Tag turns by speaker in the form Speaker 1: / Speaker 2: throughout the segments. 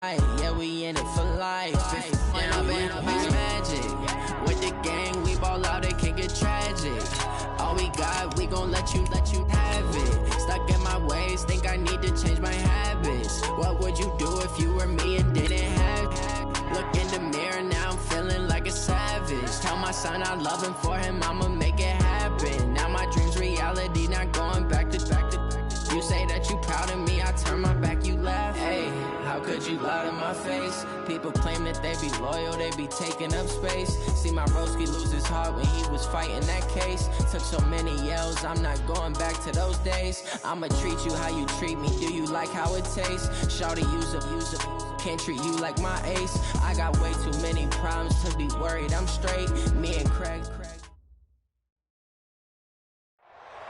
Speaker 1: Yeah, we in it for life. And I've been magic. With the gang, we ball out, it can get tragic. All we got, we gon' let you have it. Stuck in my ways, think I need to change my habits. What would you do if you were me and didn't have it? Look in the mirror, now I'm feeling like a savage. Tell my son I love him, for him I'ma make it happen. Now my dream's reality, not going back to. You say that you proud of me, I turn my back, you laugh. Hey, how could you lie to my face? People claim that they be loyal, they be taking up space. See my broski lose his heart when he was fighting that case. Took so many yells, I'm not going back to those days. I'ma treat you how you treat me, do you like how it tastes? Shawty, use up, can't treat you like my ace. I got way too many problems to be worried, I'm straight. Me and Craig.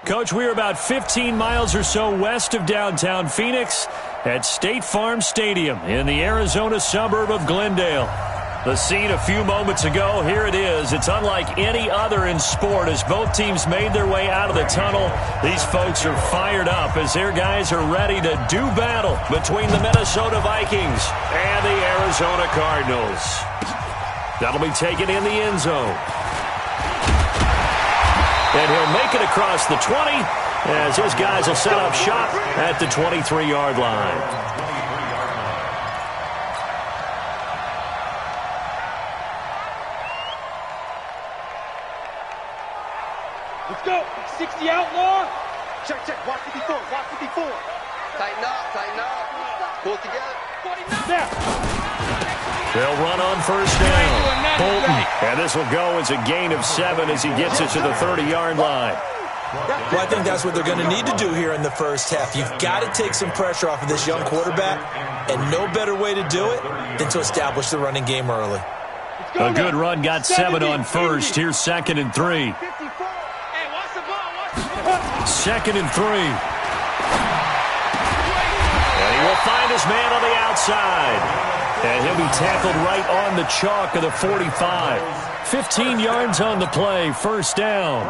Speaker 2: Coach, we're about 15 miles or so west of downtown Phoenix at State Farm Stadium in the Arizona suburb of Glendale. The scene a few moments ago, here it is. It's unlike any other in sport as both teams made their way out of the tunnel. These folks are fired up as their guys are ready to do battle between the Minnesota Vikings and the Arizona Cardinals. That'll be taken in the end zone. And he'll make it across the 20 as his guys will set up shop at the 23-yard line.
Speaker 3: Let's go. 60 outlaw. Check. Watch the before.
Speaker 4: Tighten up. Pull it together.
Speaker 3: Now.
Speaker 2: They'll run on first down. Bolton. And this will go as a gain of 7 as he gets it to the 30-yard line.
Speaker 5: Well, I think that's what they're going to need to do here in the first half. You've got to take some pressure off of this young quarterback, and no better way to do it than to establish the running game early.
Speaker 2: A good run got 7 on first. Here's 2nd and 3. 2nd and 3. And he will find his man on the outside. And he'll be tackled right on the chalk of the 45. 15 yards on the play, first down.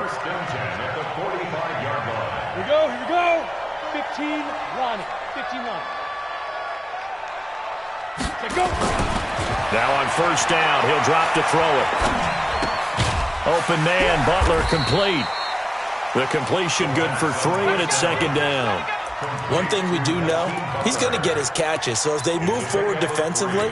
Speaker 3: Here we go. 15 line. Let's go.
Speaker 2: Now on first down, he'll drop to throw it. Open man, Butler complete. The completion good for 3, and it's 2nd down.
Speaker 5: One thing we do know, he's going to get his catches. So as they move forward defensively,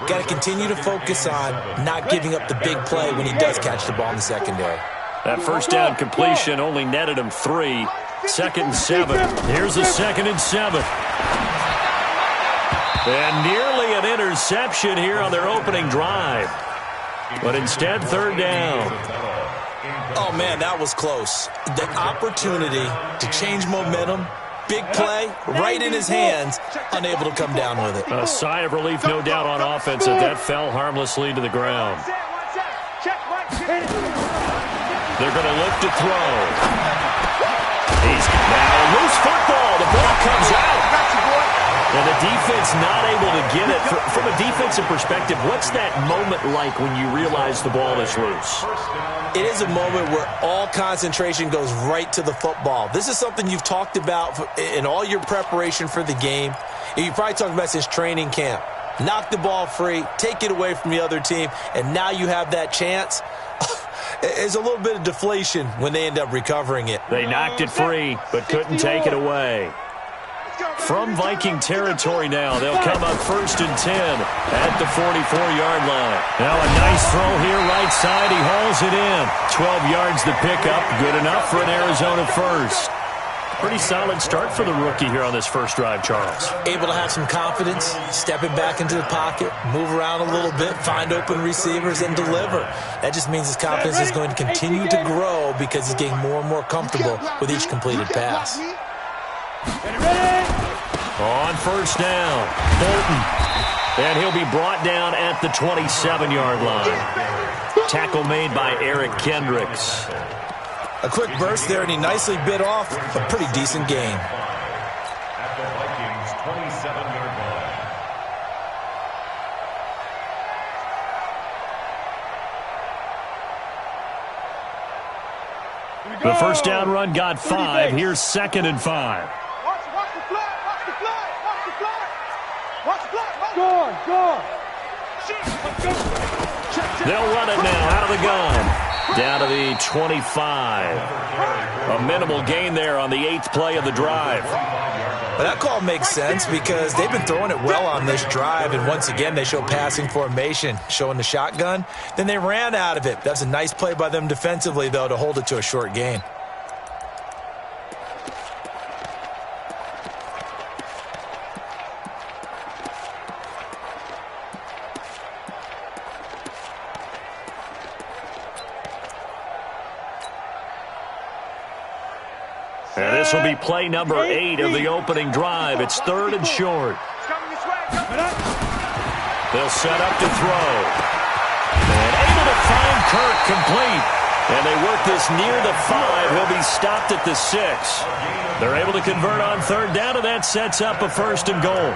Speaker 5: got to continue to focus on not giving up the big play when he does catch the ball in the secondary.
Speaker 2: That first down completion only netted him 3. 2nd and 7. Here's a 2nd and 7. And nearly an interception here on their opening drive. But instead, 3rd down.
Speaker 5: Oh, man, that was close. The opportunity to change momentum, big play, right in his hands, unable to come down with it.
Speaker 2: A sigh of relief, no doubt, on offense as that fell harmlessly to the ground. They're going to look to throw. He's now a loose football. The ball comes out. And the defense not able to get it. From a defensive perspective, what's that moment like when you realize the ball is loose?
Speaker 5: It is a moment where all concentration goes right to the football. This is something you've talked about in all your preparation for the game. You probably talked about since training camp. Knock the ball free, take it away from the other team, and now you have that chance. There's a little bit of deflation when they end up recovering it.
Speaker 2: They knocked it free, but couldn't take it away. From Viking territory now, they'll come up 1st and 10 at the 44-yard line. Now a nice throw here, right side. He hauls it in. 12 yards the pickup. Good enough for an Arizona first. Pretty solid start for the rookie here on this first drive, Charles.
Speaker 5: Able to have some confidence, stepping back into the pocket, move around a little bit, find open receivers, and deliver. That just means his confidence is going to continue to grow because he's getting more and more comfortable with each completed pass.
Speaker 2: On first down, Bolton. And he'll be brought down at the 27-yard line. Tackle made by Eric Kendricks.
Speaker 5: A quick burst there, and he nicely bit off a pretty decent gain.
Speaker 6: At the Vikings' 27-yard line.
Speaker 2: The first down run got 5. Here's 2nd and 5. They'll run it now out of the gun. Down to the 25. A minimal gain there on the 8th play of the drive.
Speaker 5: Well, that call makes sense because they've been throwing it well on this drive, and once again they show passing formation, showing the shotgun. Then they ran out of it. That's a nice play by them defensively, though, to hold it to a short gain.
Speaker 2: And this will be play number 8 of the opening drive. It's 3rd and short. They'll set up to throw. And able to find Kirk complete. And they work this near the 5. He'll be stopped at the 6. They're able to convert on 3rd down, and that sets up a 1st and goal.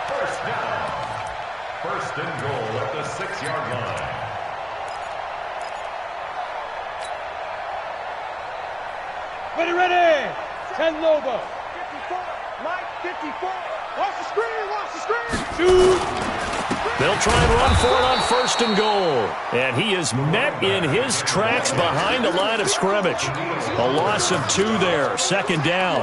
Speaker 6: First down. 1st and goal at the 6-yard line.
Speaker 3: Ready. 10 Lobo. 54. Mike, 54. Watch the screen. Shoot.
Speaker 2: They'll try and run for it on 1st and goal. And he is met in his tracks behind the line of scrimmage. A loss of 2 there. 2nd down.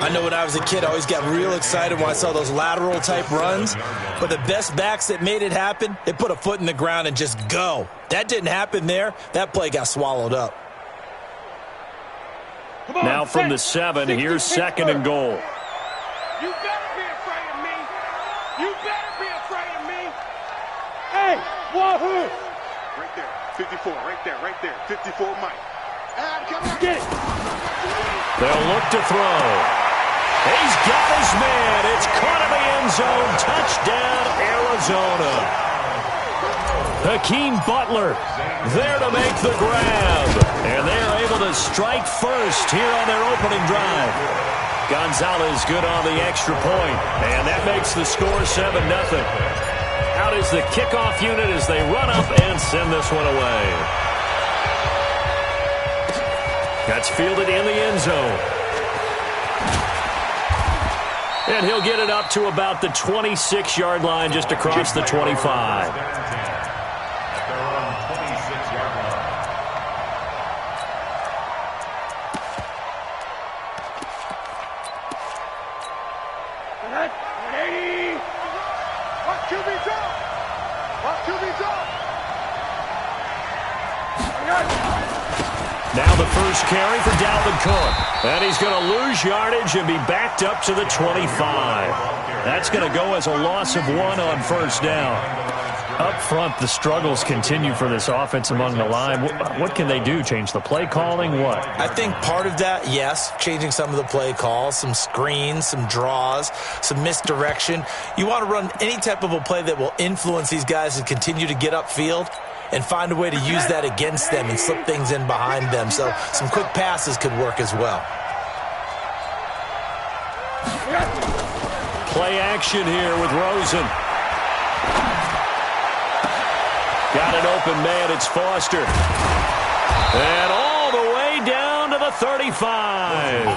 Speaker 5: I know when I was a kid, I always got real excited when I saw those lateral-type runs. But the best backs that made it happen, they put a foot in the ground and just go. That didn't happen there. That play got swallowed up.
Speaker 2: Now from the 7, here's 2nd and goal.
Speaker 3: You better be afraid of me. You better be afraid of me. Hey, wahoo!
Speaker 7: Right there, 54, right there, 54, Mike. Come on.
Speaker 3: Get it.
Speaker 2: They'll look to throw. He's got his man. It's caught in the end zone. Touchdown, Arizona. Hakeem Butler there to make the grab. And they're able to strike first here on their opening drive. Gonzalez good on the extra point. And that makes the score 7-0. Out is the kickoff unit as they run up and send this one away. That's fielded in the end zone. And he'll get it up to about the 26-yard line just across the 25. Now the first carry for Dalvin Cook. And he's going to lose yardage and be backed up to the 25. That's going to go as a loss of 1 on 1st down. Up front, the struggles continue for this offense among the line. What can they do? Change the play calling? What?
Speaker 5: I think part of that, yes, changing some of the play calls, some screens, some draws, some misdirection. You want to run any type of a play that will influence these guys to continue to get upfield and find a way to use that against them and slip things in behind them. So some quick passes could work as well.
Speaker 2: Play action here with Rosen. Got an open man. It's Foster. And all the way down to the 35.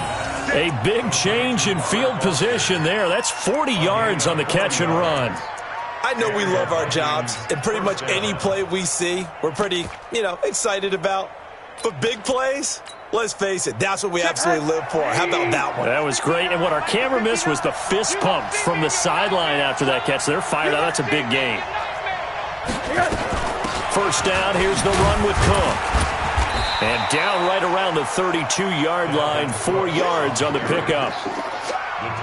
Speaker 2: A big change in field position there. That's 40 yards on the catch and run.
Speaker 5: I know we love our jobs, and pretty much any play we see, we're pretty, excited about. But big plays, let's face it, that's what we absolutely live for. How about that one?
Speaker 2: That was great. And what our camera missed was the fist pump from the sideline after that catch. They're fired out. That's a big gain. First down, here's the run with Cook. And down right around the 32-yard line, 4 yards on the pickup.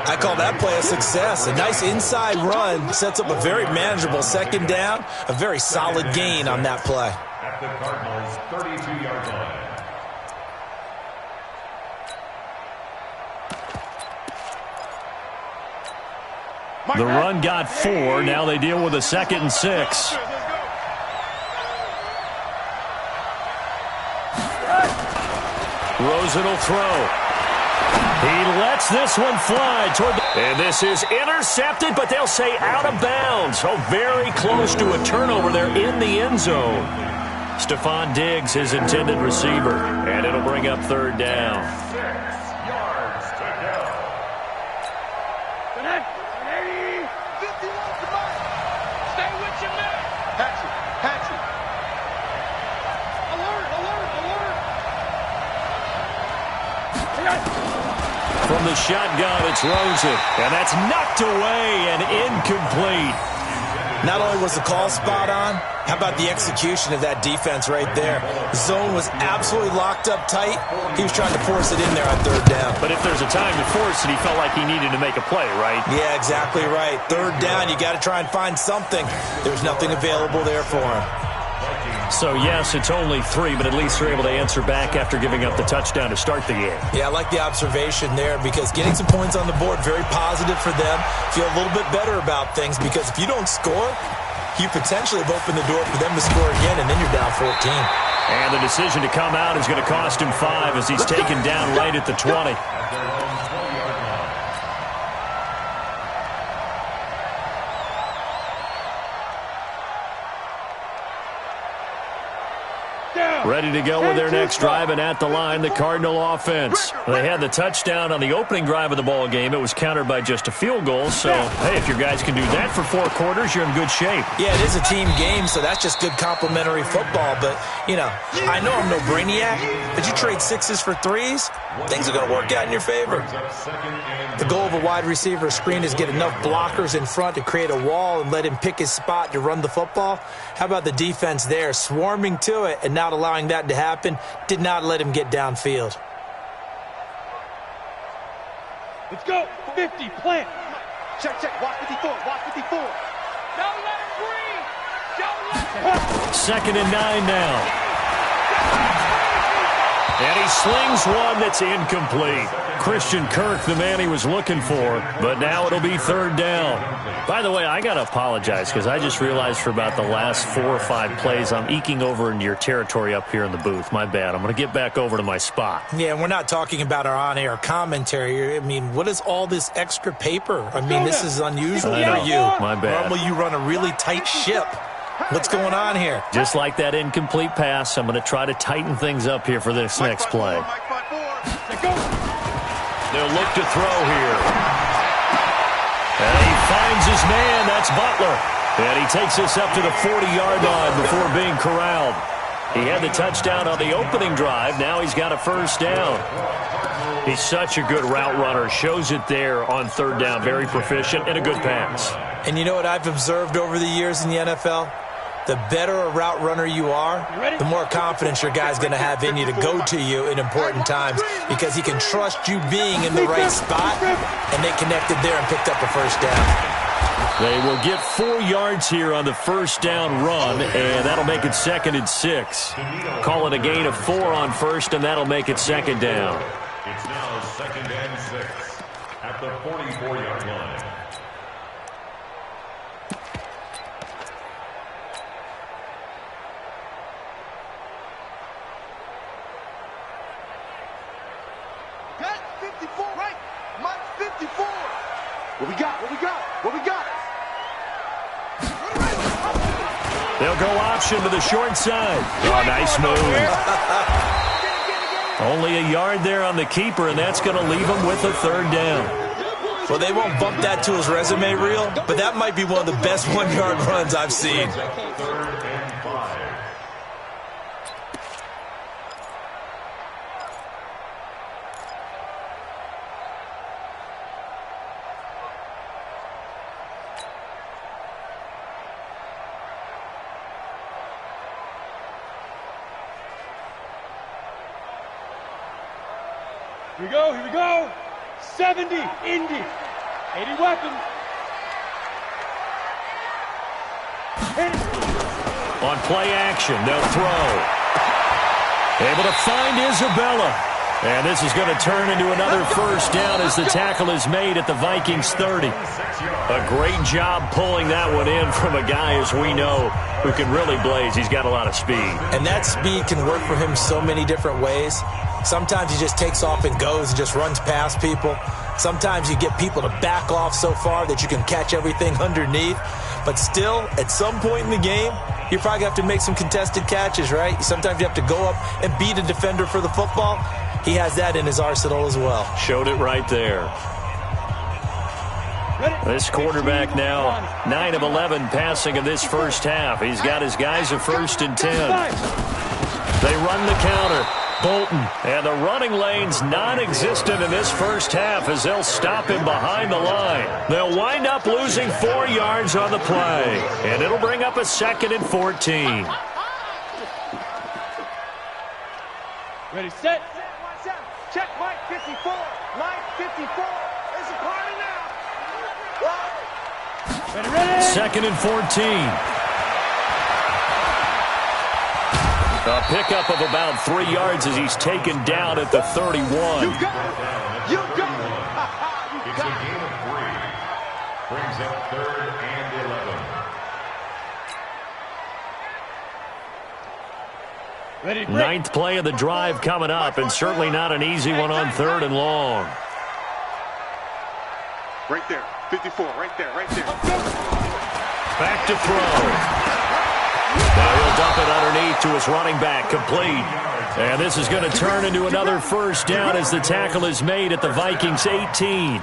Speaker 5: I call that play a success. A nice inside run sets up a very manageable 2nd down, a very solid gain on that play.
Speaker 6: At the Cardinals' 32-yard line.
Speaker 2: The run got 4. Now they deal with a 2nd and 6. Rosen will throw. He lets this one fly toward the... And this is intercepted, but they'll say out of bounds. So very close to a turnover there in the end zone. Stephon Diggs, his intended receiver. And it'll bring up 3rd down.
Speaker 6: 6 yards to go.
Speaker 3: Stay with your man.
Speaker 7: Hatchet. Hatchet.
Speaker 3: Alert, alert, alert.
Speaker 2: From the shotgun, it's Rosen. And that's knocked away and incomplete.
Speaker 5: Not only was the call spot on, how about the execution of that defense right there? The zone was absolutely locked up tight. He was trying to force it in there on third down.
Speaker 2: But if there's a time to force it, he felt like he needed to make a play, right?
Speaker 5: Yeah, exactly right. Third down, you got to try and find something. There's nothing available there for him.
Speaker 2: So, yes, it's only 3, but at least they're able to answer back after giving up the touchdown to start the game.
Speaker 5: Yeah, I like the observation there because getting some points on the board, very positive for them. Feel a little bit better about things because if you don't score, you potentially have opened the door for them to score again, and then you're down 14.
Speaker 2: And the decision to come out is going to cost him 5 as he's taken down right at the 20. Ready to go with their next drive, and at the line, the Cardinal offense. They had the touchdown on the opening drive of the ball game. It was countered by just a field goal. So, hey, if your guys can do that for 4 quarters, you're in good shape.
Speaker 5: Yeah, it is a team game, so that's just good complimentary football. But, you know, I know I'm no brainiac, but you trade 6s for 3s, things are going to work out in your favor. The goal of a wide receiver screen is get enough blockers in front to create a wall and let him pick his spot to run the football. How about the defense there, swarming to it and not allowing that to happen, did not let him get downfield.
Speaker 3: Let's go. 50, plant.
Speaker 7: Check, check. Watch 54. Watch 54.
Speaker 3: Don't let him breathe. Don't let him.
Speaker 2: 2nd and 9 now. And he slings one that's incomplete. Christian Kirk, the man he was looking for, but now it'll be 3rd down. By the way, I got to apologize because I just realized for about the last 4 or 5 plays, I'm eking over into your territory up here in the booth. My bad. I'm going to get back over to my spot.
Speaker 5: Yeah, we're not talking about our on-air commentary. I mean, what is all this extra paper? I mean, this is unusual for you.
Speaker 2: My bad.
Speaker 5: Normally you run a really tight ship. What's going on here?
Speaker 2: Just like that incomplete pass, I'm going to try to tighten things up here for this next play. They'll look to throw here. And he finds his man. That's Butler. And he takes us up to the 40-yard line before being corralled. He had the touchdown on the opening drive. Now he's got a 1st down. He's such a good route runner. Shows it there on 3rd down. Very proficient and a good pass.
Speaker 5: And you know what I've observed over the years in the NFL? The better a route runner you are, the more confidence your guy's going to have in you to go to you in important times because he can trust you being in the right spot, and they connected there and picked up a 1st down.
Speaker 2: They will get 4 yards here on the 1st down run, and that'll make it 2nd and 6. Call it a gain of 4 on 1st, and that'll make it 2nd down.
Speaker 6: It's now 2nd and 6 at the 44-yard line.
Speaker 7: Got 54, right? Mike 54. What we got? What we got? What we got?
Speaker 2: They'll go option to the short side. Oh, nice move. Only a yard there on the keeper, and that's going to leave him with a 3rd down.
Speaker 5: Well, they won't bump that to his resume reel, but that might be one of the best 1-yard runs I've seen.
Speaker 6: 3rd and 5.
Speaker 3: Here we go, here we go. 70, Indy. 80 weapon.
Speaker 2: On play action, they'll throw. Able to find Isabella. And this is going to turn into another 1st down as the tackle is made at the Vikings 30. A great job pulling that one in from a guy, as we know, who can really blaze. He's got a lot of speed.
Speaker 5: And that speed can work for him so many different ways. Sometimes he just takes off and goes and just runs past people. Sometimes you get people to back off so far that you can catch everything underneath. But still, at some point in the game, you probably have to make some contested catches, right? Sometimes you have to go up and beat a defender for the football. He has that in his arsenal as well.
Speaker 2: Showed it right there. This quarterback now 9 of 11 passing in this first half. He's got his guys a 1st and 10. They run the counter. Bolton, and the running lane's non-existent in this first half as they'll stop him behind the line. They'll wind up losing 4 yards on the play, and it'll bring up a 2nd and 14.
Speaker 3: Ready, set. Check Mike 54. Mike 54 is a party now. Ready.
Speaker 2: 2nd and 14. A pickup of about 3 yards as he's taken down at the 31.
Speaker 7: You got it. You got it.
Speaker 6: It's a game of 3. Brings up 3rd and 11.
Speaker 3: Ready,
Speaker 2: 9th play of the drive coming up, and certainly not an easy one on 3rd and long.
Speaker 7: Right there. 54. Right there. Right there.
Speaker 2: Back to throw. Now he'll dump it underneath to his running back, complete. And this is going to turn into another 1st down as the tackle is made at the Vikings 18.
Speaker 5: And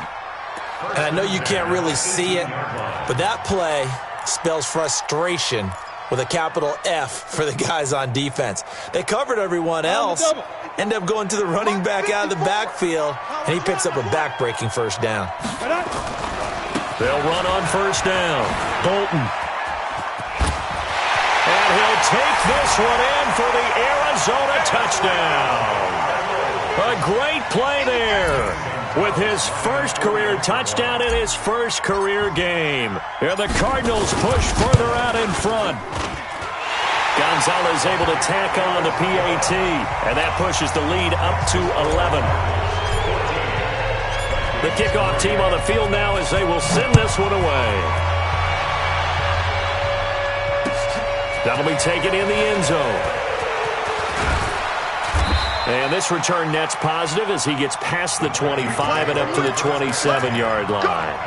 Speaker 5: I know you can't really see it, but that play spells frustration with a capital F for the guys on defense. They covered everyone else, end up going to the running back out of the backfield, and he picks up a back-breaking 1st down.
Speaker 2: They'll run on 1st down. Bolton. And he'll take this one in for the Arizona touchdown. A great play there with his 1st career touchdown in his 1st career game. And the Cardinals push further out in front. Gonzalez able to tack on the PAT, and that pushes the lead up to 11. The kickoff team on the field now as they will send this one away. That'll be taken in the end zone. And this return net's positive as he gets past the 25 and up to the 27-yard line.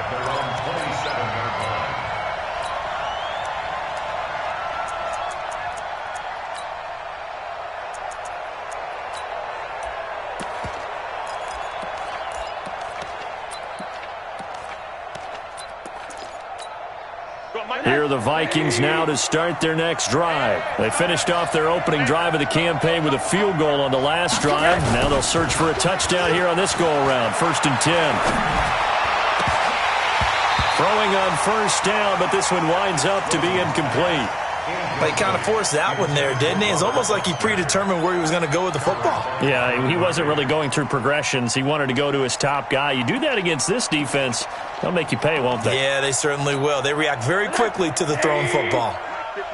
Speaker 2: Here are the Vikings now to start their next drive. They finished off their opening drive of the campaign with a field goal on the last drive. Now they'll search for a touchdown here on this go-around. 1st and 10. Throwing on 1st down, but this one winds up to be incomplete.
Speaker 5: He kind of forced that one there, didn't he? It's almost like he predetermined where he was going to go with the football.
Speaker 2: Yeah, he wasn't really going through progressions. He wanted to go to his top guy. You do that against this defense, they'll make you pay, won't they?
Speaker 5: Yeah, they certainly will. They react very quickly to the thrown football.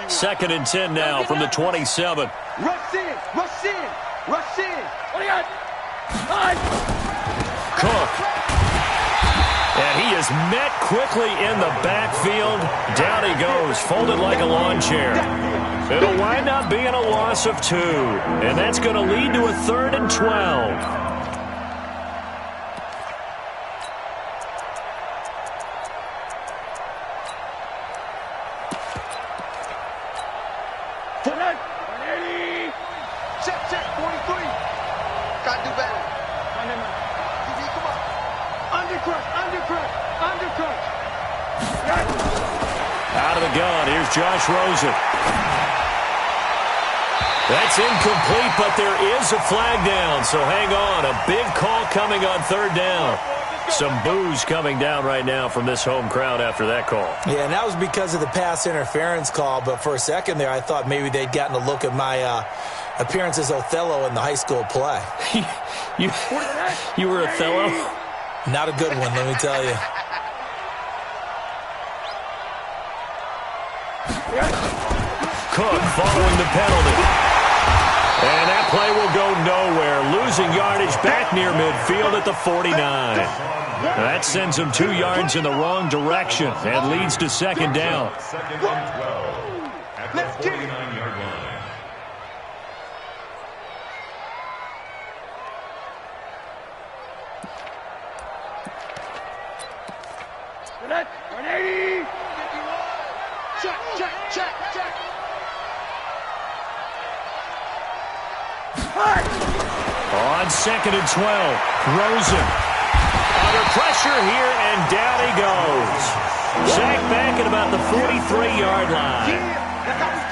Speaker 2: 2nd and 10 now from the 27.
Speaker 7: Rush in. Rush in. Rush in. What do you got?
Speaker 2: Cook. And he is met quickly in the backfield. Down he goes, folded like a lawn chair. It'll wind up being a loss of 2. And that's going to lead to a 3rd and 12.
Speaker 7: Check, 43. Gotta do better. DB, come on. Undercrush.
Speaker 2: Out of the gun, here's Josh Rosen. That's incomplete, but there is a flag down, so hang on. A big call coming on 3rd down. Some boos coming down right now from this home crowd after that call.
Speaker 5: Yeah, and that was because of the pass interference call, but for a second there I thought maybe they'd gotten a look at my appearance as Othello in the high school play.
Speaker 2: You were Othello?
Speaker 5: Not a good one, let me tell you.
Speaker 2: Cook following the penalty. And that play will go nowhere. Losing yardage back near midfield at the 49. That sends him 2 yards in the wrong direction and leads to 2nd down.
Speaker 6: 2nd and 12 at the 49-yard line.
Speaker 7: Check.
Speaker 2: On 2nd and 12, Rosen under pressure here, and down he goes. Sacked back at about the 43-yard line.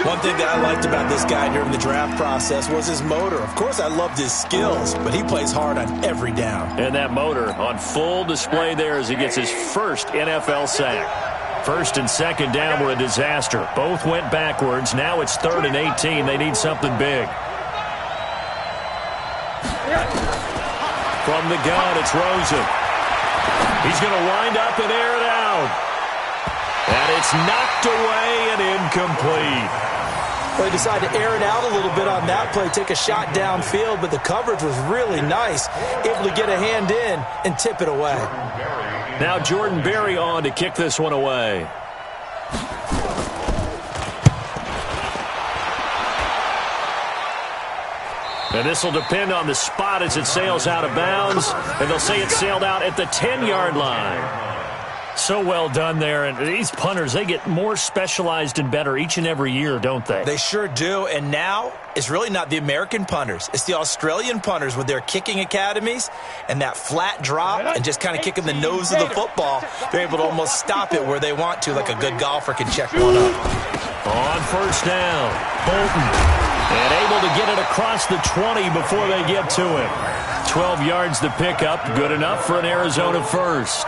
Speaker 5: One thing that I liked about this guy during the draft process was his motor. Of course, I loved his skills, but he plays hard on every down.
Speaker 2: And that motor on full display there as he gets his first NFL sack. First and second down were a disaster. Both went backwards. Now it's 3rd and 18. They need something big. From the gun, it's Rosen. He's going to wind up and air it out. And it's knocked away and incomplete.
Speaker 5: Well, he decided to air it out a little bit on that play, take a shot downfield, but the coverage was really nice. Able to get a hand in and tip it away.
Speaker 2: Now Jordan Berry on to kick this one away. And this will depend on the spot as it sails out of bounds. And they'll say it sailed out at the 10-yard line. So well done there. And these punters, they get more specialized and better each and every year, don't they?
Speaker 5: They sure do. And now it's really not the American punters. It's the Australian punters with their kicking academies and that flat drop and just kind of kicking the nose of the football. They're able to almost stop it where they want to, like a good golfer can check one up.
Speaker 2: On first down, Bolton. And able to get it across the 20 before they get to him. 12 yards to pick up. Good enough for an Arizona first.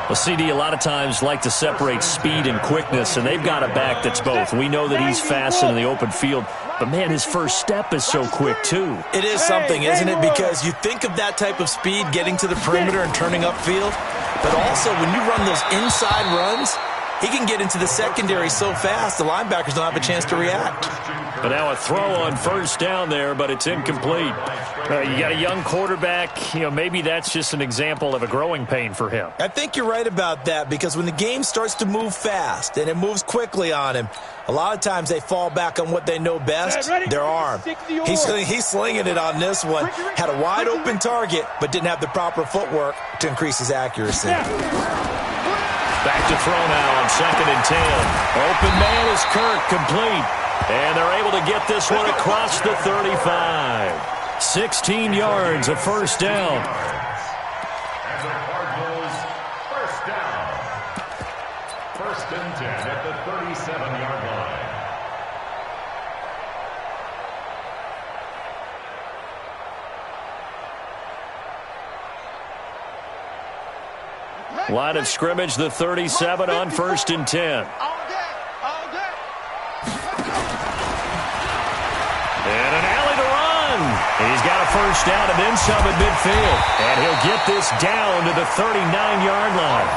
Speaker 2: Well, CD, a lot of times like to separate speed and quickness, and they've got a back that's both. We know that he's fast in the open field, but, man, his first step is so quick, too.
Speaker 5: It is something, isn't it? Because you think of that type of speed getting to the perimeter and turning upfield, but also when you run those inside runs, he can get into the secondary so fast the linebackers don't have a chance to react.
Speaker 2: But now a throw on first down there, but it's incomplete. You got a young quarterback. Maybe that's just an example of a growing pain for him.
Speaker 5: I think you're right about that, because when the game starts to move fast and it moves quickly on him, a lot of times they fall back on what they know best, their arm. He's slinging it on this one. Had a wide open target, but didn't have the proper footwork to increase his accuracy.
Speaker 2: Back to throw now on 2nd and 10. Open man is Kirk, complete. And they're able to get this one across the 35. 16 yards, a first down.
Speaker 6: And the Cardinals, first down. 1st and 10 at the 37-yard line.
Speaker 2: Line of scrimmage, the 37 on 1st and 10. And an alley to run. He's got a first down and then some at midfield. And he'll get this down to the 39-yard line.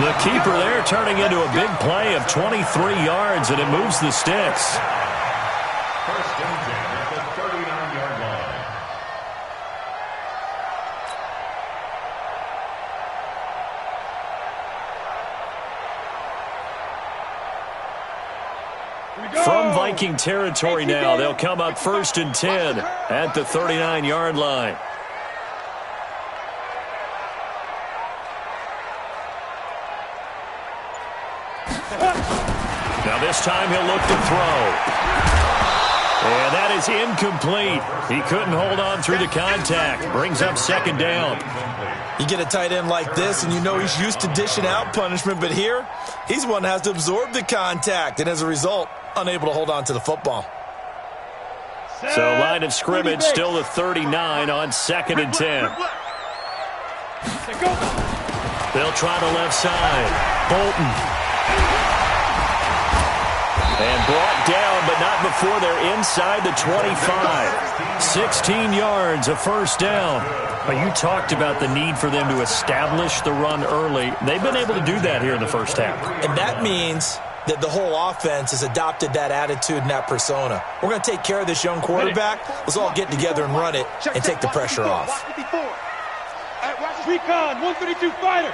Speaker 2: The keeper there turning into a big play of 23 yards, and it moves the sticks.
Speaker 6: 1st and 10 at the 39-yard line.
Speaker 2: From Viking territory now, they'll come up 1st and 10 at the 39-yard line. Now this time he'll look to throw. And that is incomplete. He couldn't hold on through the contact. Brings up 2nd down.
Speaker 5: You get a tight end like this, and you know he's used to dishing out punishment, but here, he's one that has to absorb the contact, and as a result, unable to hold on to the football.
Speaker 2: So line of scrimmage still the 39 on 2nd and 10. They'll try the left side. Bolton. And brought down, but not before they're inside the 25. 16 yards, a first down. But you talked about the need for them to establish the run early. They've been able to do that here in the first half.
Speaker 5: And that means that the whole offense has adopted that attitude and that persona. We're going to take care of this young quarterback. Let's all get together and run it and take the pressure off.
Speaker 3: Recon, 132 fighter.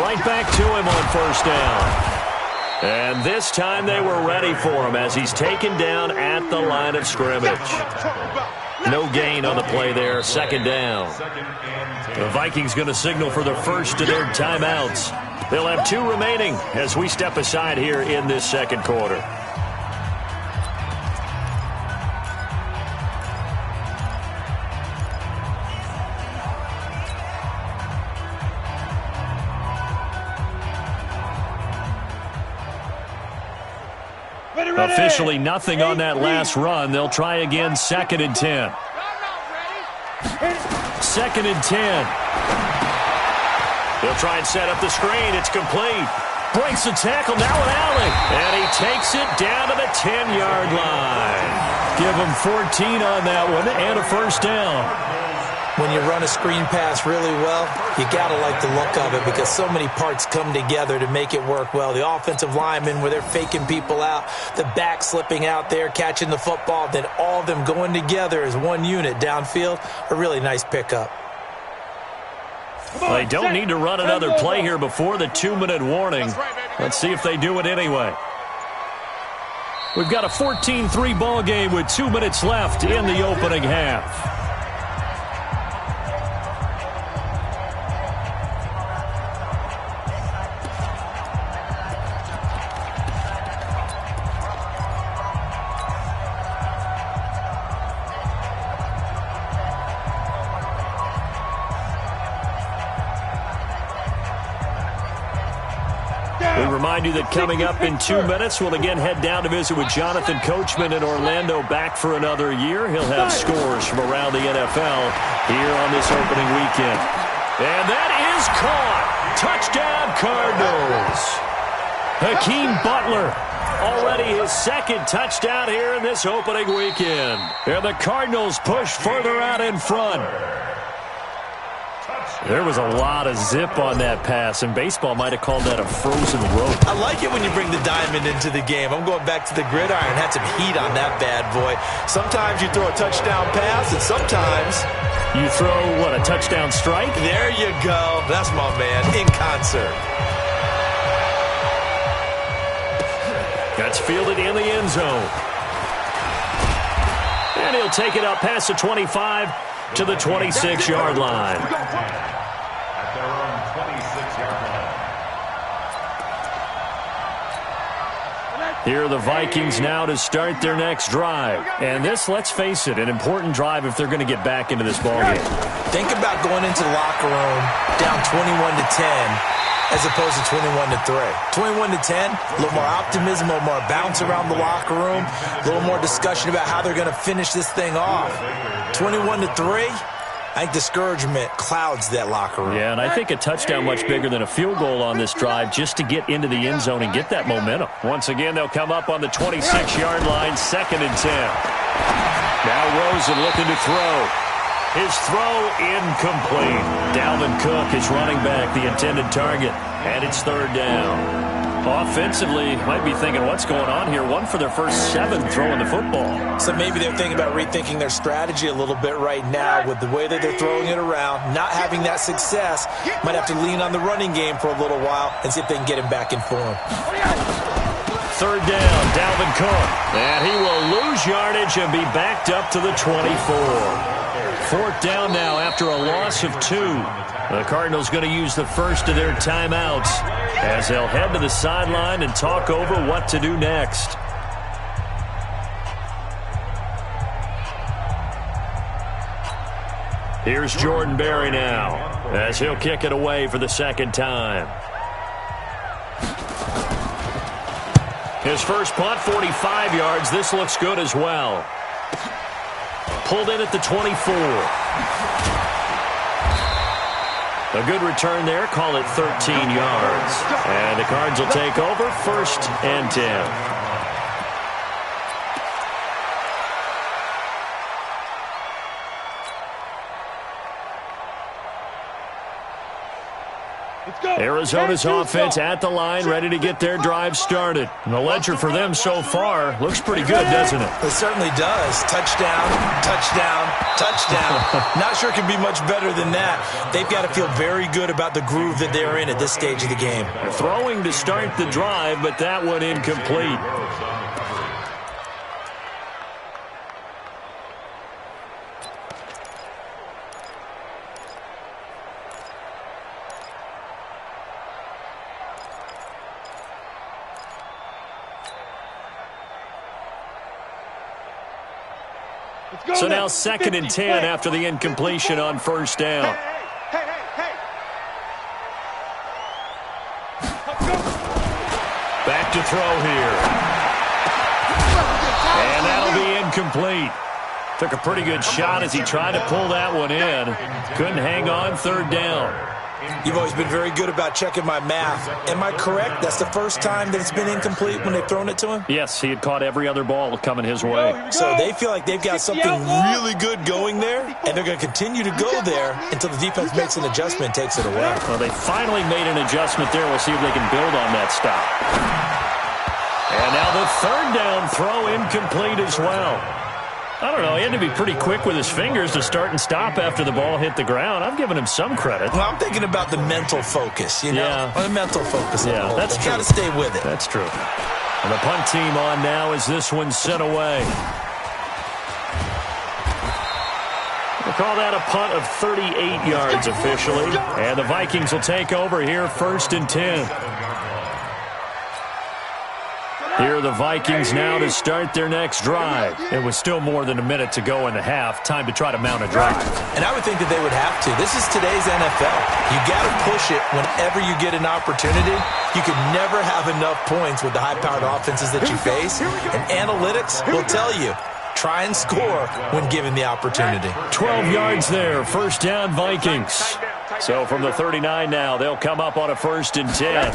Speaker 2: Right back to him on first down. And this time they were ready for him as he's taken down at the line of scrimmage. No gain on the play there, 2nd down. The Vikings going to signal for the first of their timeouts. They'll have 2 remaining as we step aside here in this 2nd quarter. Officially nothing on that last run. They'll try again, 2nd and 10. 2nd and 10. They'll try and set up the screen. It's complete. Breaks the tackle now with Allen. And he takes it down to the 10-yard line. Give him 14 on that one and a first down.
Speaker 5: When you run a screen pass really well, you got to like the look of it because so many parts come together to make it work well. The offensive linemen, where they're faking people out, the back slipping out there, catching the football, then all of them going together as one unit downfield. A really nice pickup.
Speaker 2: They don't need to run another play here before the 2-minute warning. Let's see if they do it anyway. We've got a 14-3 ball game with 2 minutes left in the opening half. We remind you that coming up in 2 minutes, we'll again head down to visit with Jonathan Coachman in Orlando, back for another year. He'll have scores from around the NFL here on this opening weekend. And that is caught. Touchdown, Cardinals. Hakeem Butler, already his 2nd touchdown here in this opening weekend. And the Cardinals push further out in front. There was a lot of zip on that pass, and baseball might have called that a frozen rope.
Speaker 5: I like it when you bring the diamond into the game. I'm going back to the gridiron. Had some heat on that bad boy. Sometimes you throw a touchdown pass, and sometimes
Speaker 2: you throw, what, a touchdown strike?
Speaker 5: There you go. That's my man, in concert.
Speaker 2: That's fielded in the end zone. And he'll take it up past the 25 to the 26-yard line.
Speaker 6: At their own 26-yard line.
Speaker 2: Here are the Vikings now to start their next drive. And this, let's face it, an important drive if they're going to get back into this ballgame.
Speaker 5: Think about going into the locker room down 21-10 as opposed to 21-3. 21-10, a little more optimism, a little more bounce around the locker room, a little more discussion about how they're going to finish this thing off. 21-3, I think discouragement clouds that locker room.
Speaker 2: Yeah, and I think a touchdown much bigger than a field goal on this drive just to get into the end zone and get that momentum. Once again, they'll come up on the 26-yard line, 2nd and 10. Now Rosen looking to throw. His throw incomplete. Dalvin Cook is running back, the intended target, and it's 3rd down. Offensively, might be thinking, what's going on here? 1 for their first 7 throwing the football.
Speaker 5: So maybe they're thinking about rethinking their strategy a little bit right now with the way that they're throwing it around, not having that success. Might have to lean on the running game for a little while and see if they can get him back in form.
Speaker 2: 3rd down, Dalvin Cook. And he will lose yardage and be backed up to the 24. 4th down now after a loss of 2. The Cardinals going to use the first of their timeouts as they'll head to the sideline and talk over what to do next. Here's Jordan Berry now as he'll kick it away for the 2nd time. His first punt, 45 yards. This looks good as well. Pulled in at the 24. A good return there. Call it 13 yards. And the Cards will take over 1st and 10. Arizona's offense at the line, ready to get their drive started. And the ledger for them so far looks pretty good, doesn't it?
Speaker 5: It certainly does. Touchdown, touchdown, touchdown. Not sure it can be much better than that. They've got to feel very good about the groove that they're in at this stage of the game.
Speaker 2: Throwing to start the drive, but that one incomplete. So now 2nd and 10 after the incompletion on 1st down. Back to throw here. And that'll be incomplete. Took a pretty good shot as he tried to pull that one in. Couldn't hang on, third down.
Speaker 5: You've always been very good about checking my math. Am I correct? That's the first time that it's been incomplete when they've thrown it to him?
Speaker 2: Yes, he had caught every other ball coming his way.
Speaker 5: So they feel like they've got something really good going there, and they're going to continue to go there until the defense makes an adjustment and takes it away.
Speaker 2: Well, they finally made an adjustment there. We'll see if they can build on that stop. And now the third down throw incomplete as well. I don't know. He had to be pretty quick with his fingers to start and stop after the ball hit the ground. I'm giving him some credit.
Speaker 5: Well, I'm thinking about the mental focus, you know?
Speaker 2: Yeah.
Speaker 5: The mental focus.
Speaker 2: Yeah, that's true.
Speaker 5: You got to stay with it.
Speaker 2: That's true. And the punt team on now as this one's sent away. We'll call that a punt of 38 yards officially. And the Vikings will take over here, 1st and 10. Here are the Vikings now to start their next drive. It was still more than a minute to go in the half. Time to try to mount a drive.
Speaker 5: And I would think that they would have to. This is today's NFL. You got to push it whenever you get an opportunity. You can never have enough points with the high-powered offenses that you face. And analytics will tell you, try and score when given the opportunity.
Speaker 2: 12 yards there. First down, Vikings. So from the 39 now, they'll come up on a 1st and 10.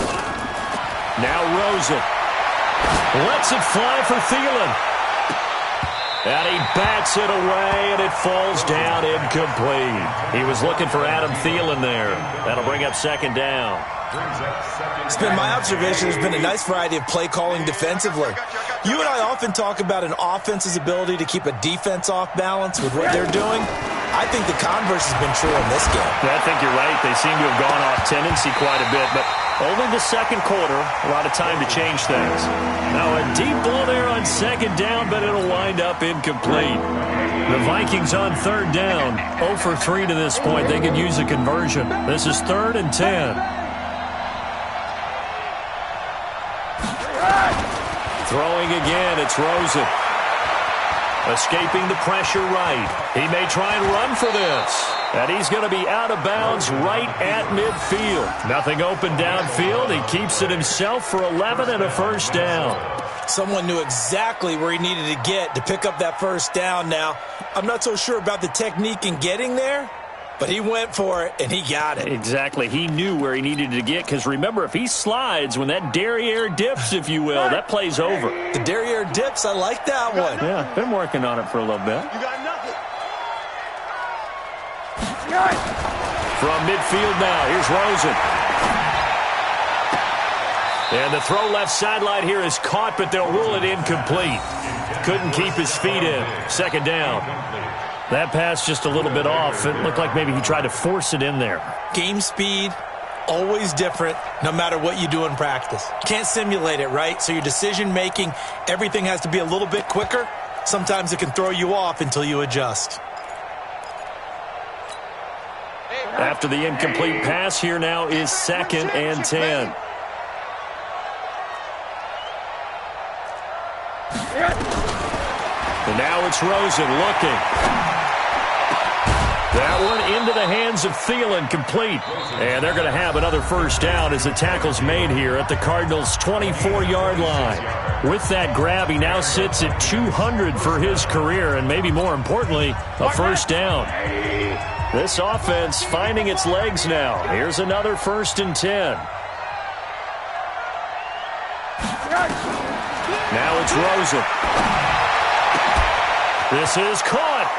Speaker 2: Now Rosen. Lets it fly for Thielen. And he bats it away, and it falls down incomplete. He was looking for Adam Thielen there. That'll bring up 2nd down.
Speaker 5: It's been my observation. There's been a nice variety of play calling defensively. You and I often talk about an offense's ability to keep a defense off balance with what they're doing. I think the converse has been true in this game.
Speaker 2: Yeah, I think you're right. They seem to have gone off tendency quite a bit, but only the second quarter, a lot of time to change things. Now a deep ball there on 2nd down, but it'll wind up incomplete. The Vikings on 3rd down, 0 for 3 to this point. They could use a conversion. This is 3rd and 10. Throwing again, it's Rosen. Escaping the pressure right. He may try and run for this. And he's going to be out of bounds right at midfield. Nothing open downfield. He keeps it himself for 11 and a 1st down.
Speaker 5: Someone knew exactly where he needed to get to pick up that 1st down now. I'm not so sure about the technique in getting there, but he went for it, and he got it.
Speaker 2: Exactly. He knew where he needed to get, because remember, if he slides, when that derriere dips, if you will, that play's over.
Speaker 5: The derriere dips, I like that one.
Speaker 2: Yeah, been working on it for a little bit.
Speaker 7: You got nothing.
Speaker 2: From midfield now, here's Rosen. And the throw left sideline here is caught, but they'll rule it incomplete. Couldn't keep his feet in. 2nd down. That pass just a little bit off. It looked like maybe he tried to force it in there.
Speaker 5: Game speed, always different, no matter what you do in practice. Can't simulate it, right? So your decision-making, everything has to be a little bit quicker. Sometimes it can throw you off until you adjust.
Speaker 2: After the incomplete pass, here now is 2nd and 10. And now it's Rosen looking. That one into the hands of Thielen, complete. And they're going to have another 1st down as the tackle's made here at the Cardinals' 24-yard line. With that grab, he now sits at 200 for his career, and maybe more importantly, a 1st down. This offense finding its legs now. Here's another 1st and 10. Now it's Rosen. This is caught.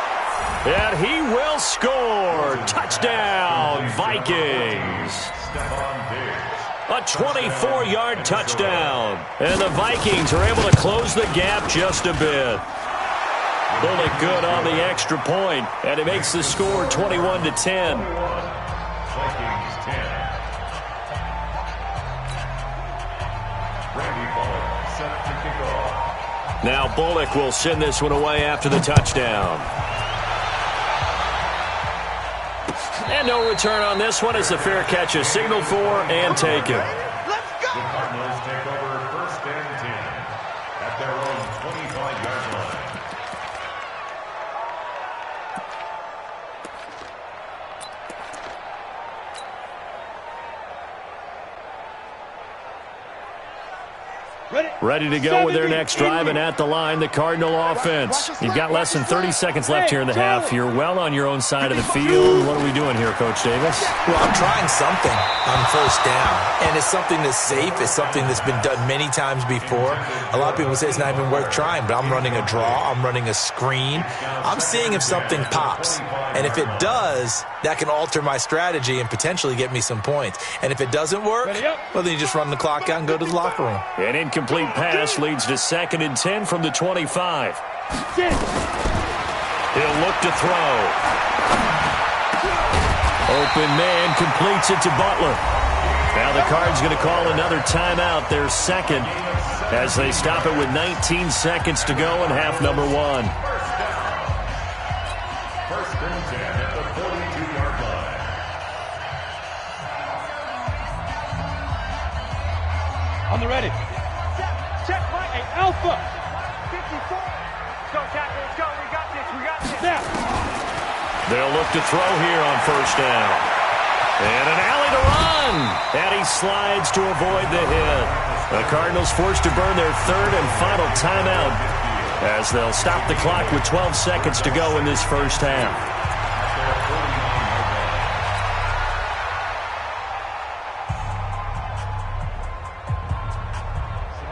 Speaker 2: And he will score. Touchdown, Vikings. A 24-yard touchdown. And the Vikings are able to close the gap just a bit. Bullock good on the extra point, and it makes the score 21-10.
Speaker 6: Vikings 10. Randy Bullock set to kick off.
Speaker 2: Now Bullock will send this one away after the touchdown. And no return on this one as the fair catch is signaled for and taken.
Speaker 7: Let's go.
Speaker 6: The Cardinals take over 1st and 10 at their own 25-yard line.
Speaker 2: Ready to go with their next drive, and at the line, the Cardinal offense. You've got less than 30 seconds left here in the half. You're well on your own side of the field. What are we doing here, Coach Davis?
Speaker 5: Well, I'm trying something on first down, and it's something that's safe. It's something that's been done many times before. A lot of people say it's not even worth trying, but I'm running a draw. I'm running a screen. I'm seeing if something pops, and if it does, that can alter my strategy and potentially get me some points. And if it doesn't work, well, then you just run the clock out and go to the locker room.
Speaker 2: An incomplete pass leads to 2nd and 10 from the 25. He'll look to throw. Open man completes it to Butler. Now the Cards going to call another timeout, their second, as they stop it with 19 seconds to go in half number 1.
Speaker 6: First and 10 at the 42-yard line.
Speaker 3: On the ready. Check right, hey, Alpha. 54. Go, Jack, let's go. We got this. We got this. Now.
Speaker 2: They'll look to throw here on first down. And an alley to run. And he slides to avoid the hit. The Cardinals forced to burn their 3rd and final timeout, as they'll stop the clock with 12 seconds to go in this first half.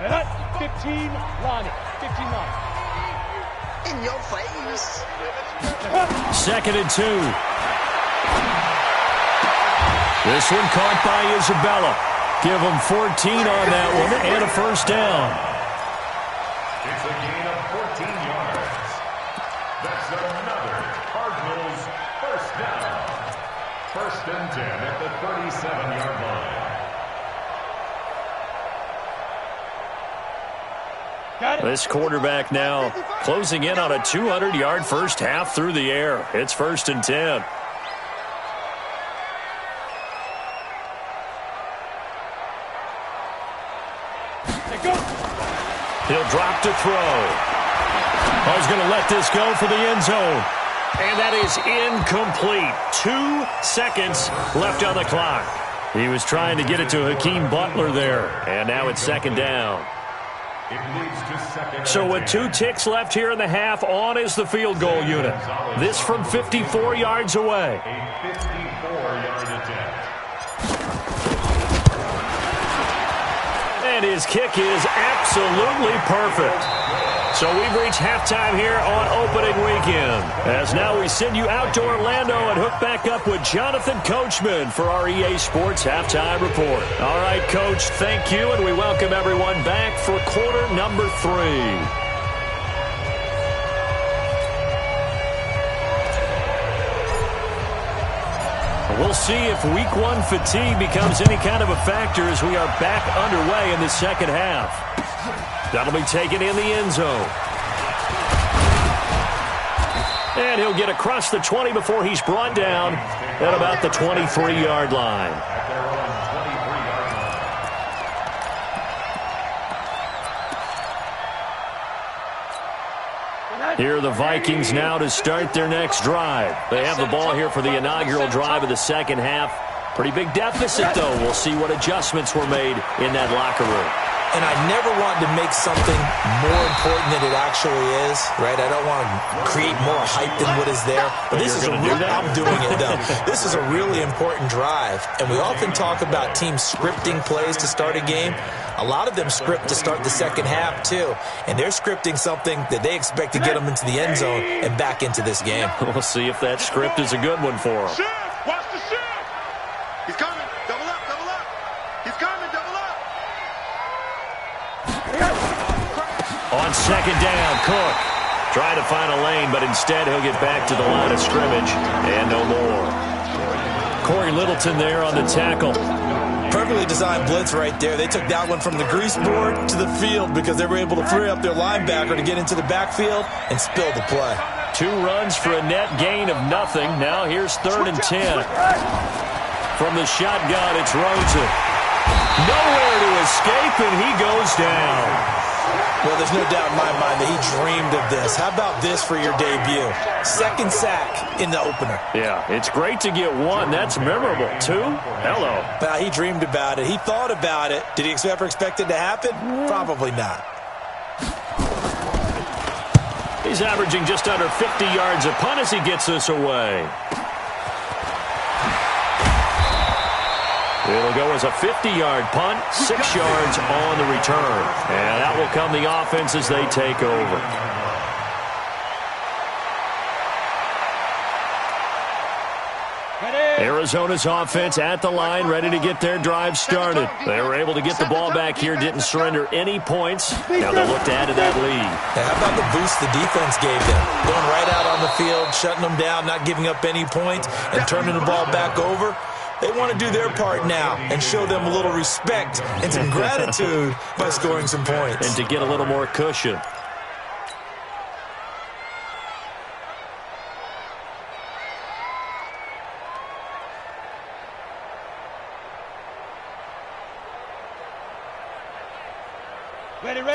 Speaker 3: Set. 15 line. 15 line.
Speaker 4: In your face.
Speaker 2: 2nd and 2. This one caught by Isabella. Give them 14 on that one and a first down.
Speaker 6: It's a gain of 14 yards. That's another Cardinals first down. First and 10 at the 37-yard line.
Speaker 2: This quarterback now closing in on a 200-yard first half through the air. It's 1st and 10. He'll drop to throw. He's going to let this go for the end zone. And that is incomplete. 2 seconds left on the clock. He was trying to get it to Hakeem Butler there. And now it's 2nd down.
Speaker 6: It leads to 2nd.
Speaker 2: So with 2 ticks left here in the half, on is the field goal unit. This from 54 yards away.
Speaker 6: A 54-yard attempt.
Speaker 2: And his kick is absolutely perfect. So we've reached halftime here on opening weekend, as now we send you out to Orlando and hook back up with Jonathan Coachman for our EA Sports Halftime Report. All right, Coach, thank you, and we welcome everyone back for quarter number 3. We'll see if week 1 fatigue becomes any kind of a factor as we are back underway in the second half. That'll be taken in the end zone. And he'll get across the 20 before he's brought down at about the 23-yard line. Here are the Vikings now to start their next drive. They have the ball here for the inaugural drive of the second half. Pretty big deficit, though. We'll see what adjustments were made in that locker room.
Speaker 5: And I never want to make something more important than it actually is, right? I don't want to create more hype than what is there. But this is I'm doing it, though. This is a really important drive. And we often talk about teams scripting plays to start a game. A lot of them script to start the second half, too. And they're scripting something that they expect to get them into the end zone and back into this game.
Speaker 2: We'll see if that script is a good one for them.
Speaker 7: Shift! Watch the shift! He's coming! Double up! Double up! He's coming! Double up!
Speaker 2: On second down, Cook tried to find a lane, but instead he'll get back to the line of scrimmage and no more. Corey Littleton there on the tackle.
Speaker 5: Perfectly designed blitz right there. They took that one from the grease board to the field because they were able to free up their linebacker to get into the backfield and spill the play.
Speaker 2: 2 runs for a net gain of nothing. Now here's 3rd and 10. From the shotgun, it's Rosen. Nowhere to escape, and he goes down.
Speaker 5: Well, there's no doubt in my mind that he dreamed of this. How about this for your debut? Second sack in the opener.
Speaker 2: Yeah, it's great to get one. That's memorable. Two? Hello.
Speaker 5: He dreamed about it. He thought about it. Did he ever expect it to happen? Probably not.
Speaker 2: He's averaging just under 50 yards a punt as he gets this away. It'll go as a 50-yard punt, 6 yards on the return. And that will come the offense as they take over. Arizona's offense at the line, ready to get their drive started. They were able to get the ball back here, didn't surrender any points. Now they'll look to add to that lead.
Speaker 5: How about the boost the defense gave them? Going right out on the field, shutting them down, not giving up any points, and turning the ball back over. They want to do their part now and show them a little respect and some gratitude by scoring some points.
Speaker 2: And to get a little more cushion.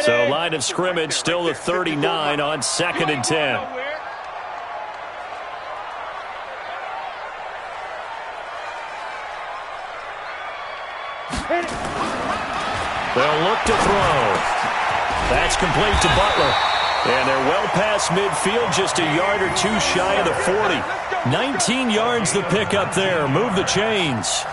Speaker 2: So line of scrimmage still the 39 on 2nd and 10. They'll look to throw. That's complete to Butler. And they're well past midfield, just a yard or two shy of the 40. 19 yards the pick up there. Move the chains.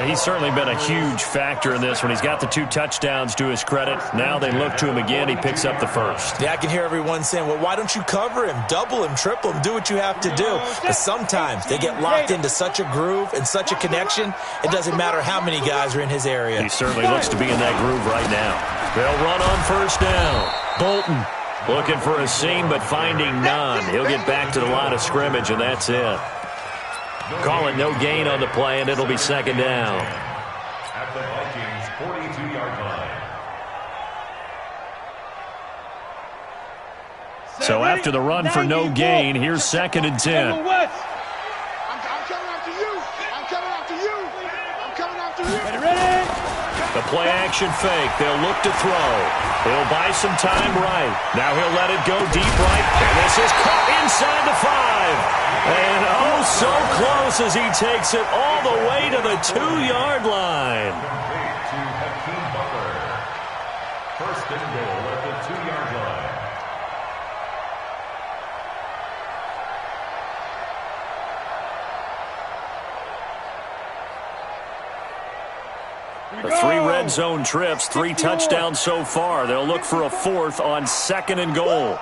Speaker 2: He's certainly been a huge factor in this when he's got the 2 touchdowns to his credit. Now they look to him again. He picks up the first.
Speaker 5: Yeah, I can hear everyone saying, well, why don't you cover him, double him, triple him, do what you have to do. But sometimes they get locked into such a groove and such a connection, it doesn't matter how many guys are in his area.
Speaker 2: He certainly looks to be in that groove right now. They'll run on first down. Bolton looking for a seam but finding none. He'll get back to the line of scrimmage, and that's it. Call it no gain on the play, and it'll be 2nd down.
Speaker 6: At the Vikings' 42-yard line.
Speaker 2: So after the run for no gain, here's 2nd and 10.
Speaker 7: I'm coming after you. I'm coming after you. I'm coming after you. Ready?
Speaker 2: The play-action fake. They'll look to throw. He'll buy some time right. Now he'll let it go deep right. And this is caught inside the 5. And oh, so close as he takes it all the way to the 2-yard line.
Speaker 6: To Hakeem Butler. First and goal at the 2-yard line.
Speaker 2: The 3 red zone trips, 3 touchdowns so far. They'll look for a 4th on 2nd and goal.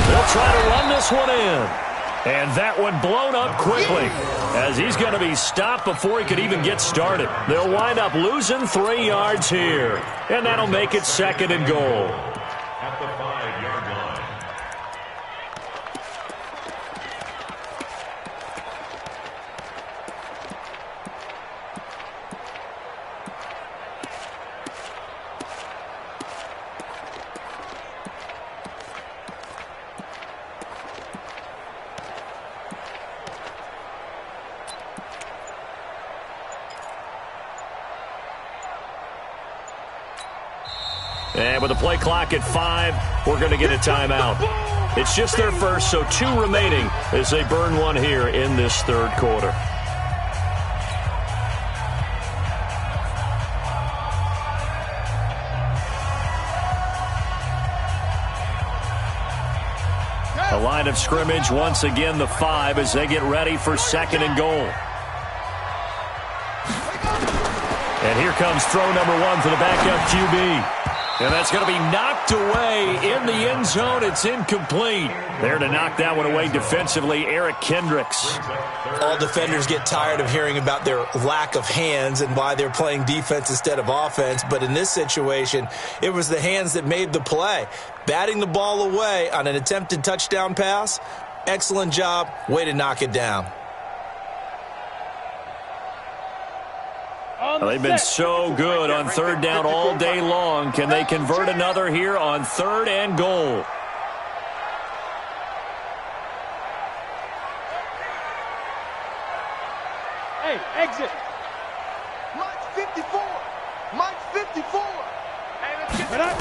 Speaker 2: They'll try to run this one in. And that one blown up quickly as he's going to be stopped before he could even get started. They'll wind up losing 3 yards here. And that'll make it 2nd and goal.
Speaker 6: At the 5-yard line.
Speaker 2: And with the play clock at 5, we're going to get a timeout. It's just their first, so 2 remaining as they burn one here in this 3rd quarter. A line of scrimmage, once again the 5 as they get ready for 2nd and goal. And here comes throw number 1 for the backup QB. And that's going to be knocked away in the end zone. It's incomplete. There to knock that one away defensively, Eric Kendricks.
Speaker 5: All defenders get tired of hearing about their lack of hands and why they're playing defense instead of offense. But in this situation, it was the hands that made the play. Batting the ball away on an attempted touchdown pass, excellent job. Way to knock it down.
Speaker 2: Well, they've been so good on 3rd down all day long. Can they convert another here on 3rd and goal?
Speaker 3: Hey, exit.
Speaker 7: 54. Mike 54.
Speaker 3: Hey, let's get that.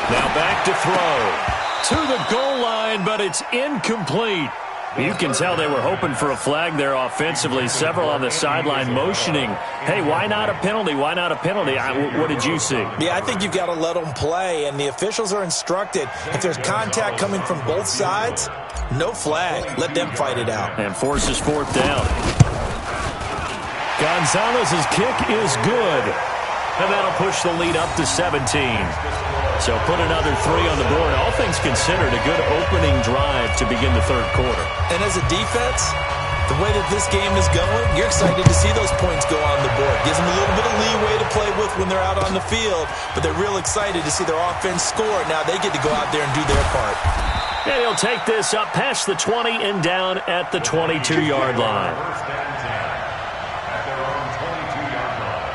Speaker 2: Now back to throw. To the goal line, but it's incomplete. You can tell they were hoping for a flag there offensively. Several on the sideline motioning, hey, why not a penalty? Why not a penalty? What did you see?
Speaker 5: Yeah, I think you've got to let them play, and the officials are instructed. If there's contact coming from both sides, no flag. Let them fight it out.
Speaker 2: And forces fourth down. Gonzalez's kick is good. And that'll push the lead up to 17. So put another 3 on the board. All things considered, a good opening drive to begin the third quarter.
Speaker 5: And as a defense, the way that this game is going, you're excited to see those points go on the board. Gives them a little bit of leeway to play with when they're out on the field, but they're real excited to see their offense score. Now they get to go out there and do their part.
Speaker 2: And he'll take this up past the 20 and down at the 22-yard line.
Speaker 6: First and 10 at their own 22-yard line.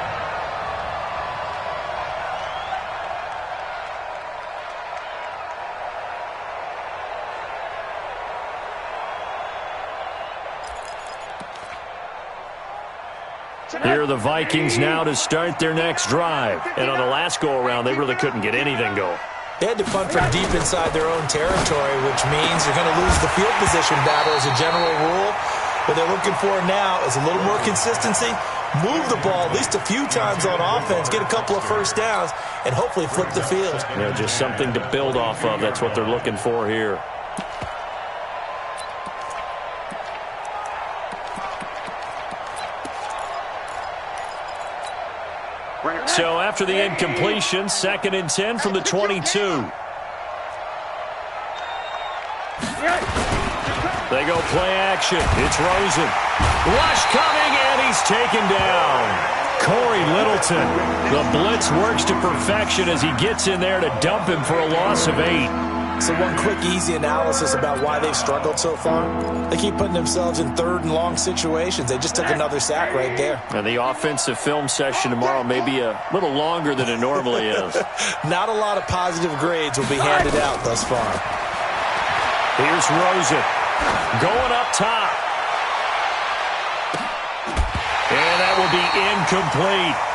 Speaker 2: Here are the Vikings now to start their next drive. And on the last go-around, they really couldn't get anything going.
Speaker 5: They had to punt from deep inside their own territory, which means you're going to lose the field position battle as a general rule. What they're looking for now is a little more consistency, move the ball at least a few times on offense, get a couple of first downs, and hopefully flip the field.
Speaker 2: Yeah, just something to build off of. That's what they're looking for here. So after the incompletion, 2nd and 10 from the 22. They go play action. It's Rosen. Rush coming, and he's taken down. Corey Littleton. The blitz works to perfection as he gets in there to dump him for a loss of 8.
Speaker 5: So one quick, easy analysis about why they've struggled so far. They keep putting themselves in 3rd and long situations. They just took another sack right there.
Speaker 2: And the offensive film session tomorrow may be a little longer than it normally is.
Speaker 5: Not a lot of positive grades will be handed out thus far.
Speaker 2: Here's Rosen. Going up top. And that will be incomplete.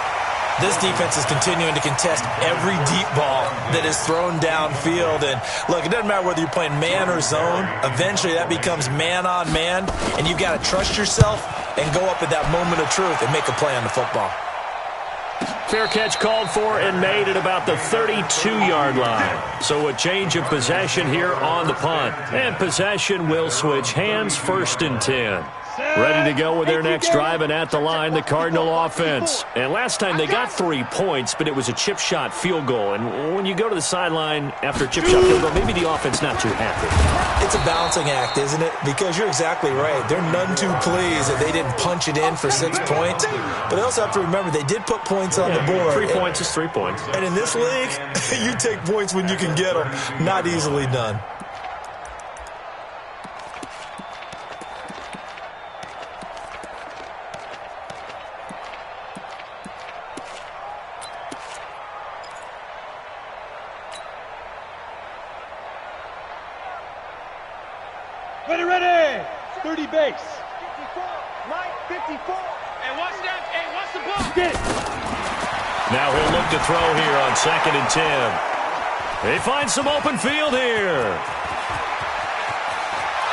Speaker 5: This defense is continuing to contest every deep ball that is thrown downfield. And look, it doesn't matter whether you're playing man or zone. Eventually that becomes man on man. And you've got to trust yourself and go up at that moment of truth and make a play on the football.
Speaker 2: Fair catch called for and made at about the 32-yard line. So a change of possession here on the punt. And possession will switch hands, 1st and 10. Ready to go with their next drive, and at the line, the Cardinal offense. And last time they got 3 points, but it was a chip shot field goal. And when you go to the sideline after a chip shot field goal, maybe the offense not too happy.
Speaker 5: It's a balancing act, isn't it? Because you're exactly right. They're none too pleased that they didn't punch it in for 6 points. But they also have to remember they did put points on the board.
Speaker 2: 3 points is 3 points.
Speaker 5: And in this league, you take points when you can get them. Not easily done.
Speaker 3: Ready. 30 base.
Speaker 7: 54. Mike 54.
Speaker 3: Hey, watch that. Hey, watch the ball. Get it.
Speaker 2: Now he'll look to throw here on 2nd and 10. They find some open field here.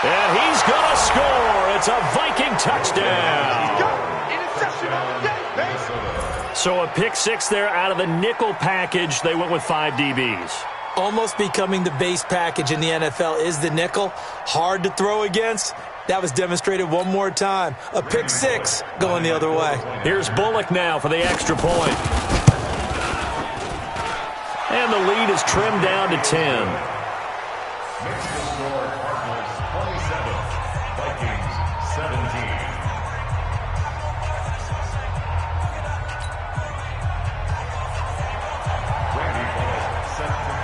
Speaker 2: And he's going to score. It's a Viking touchdown.
Speaker 7: Interception on the day, baby.
Speaker 2: So a pick 6 there out of the nickel package. They went with 5 DBs.
Speaker 5: Almost becoming the base package in the NFL is the nickel. Hard to throw against. That was demonstrated one more time. A pick 6 going the other way.
Speaker 2: Here's Bullock now for the extra point. And the lead is trimmed down to 10.
Speaker 6: Makes the score Cardinals 27, Vikings 17.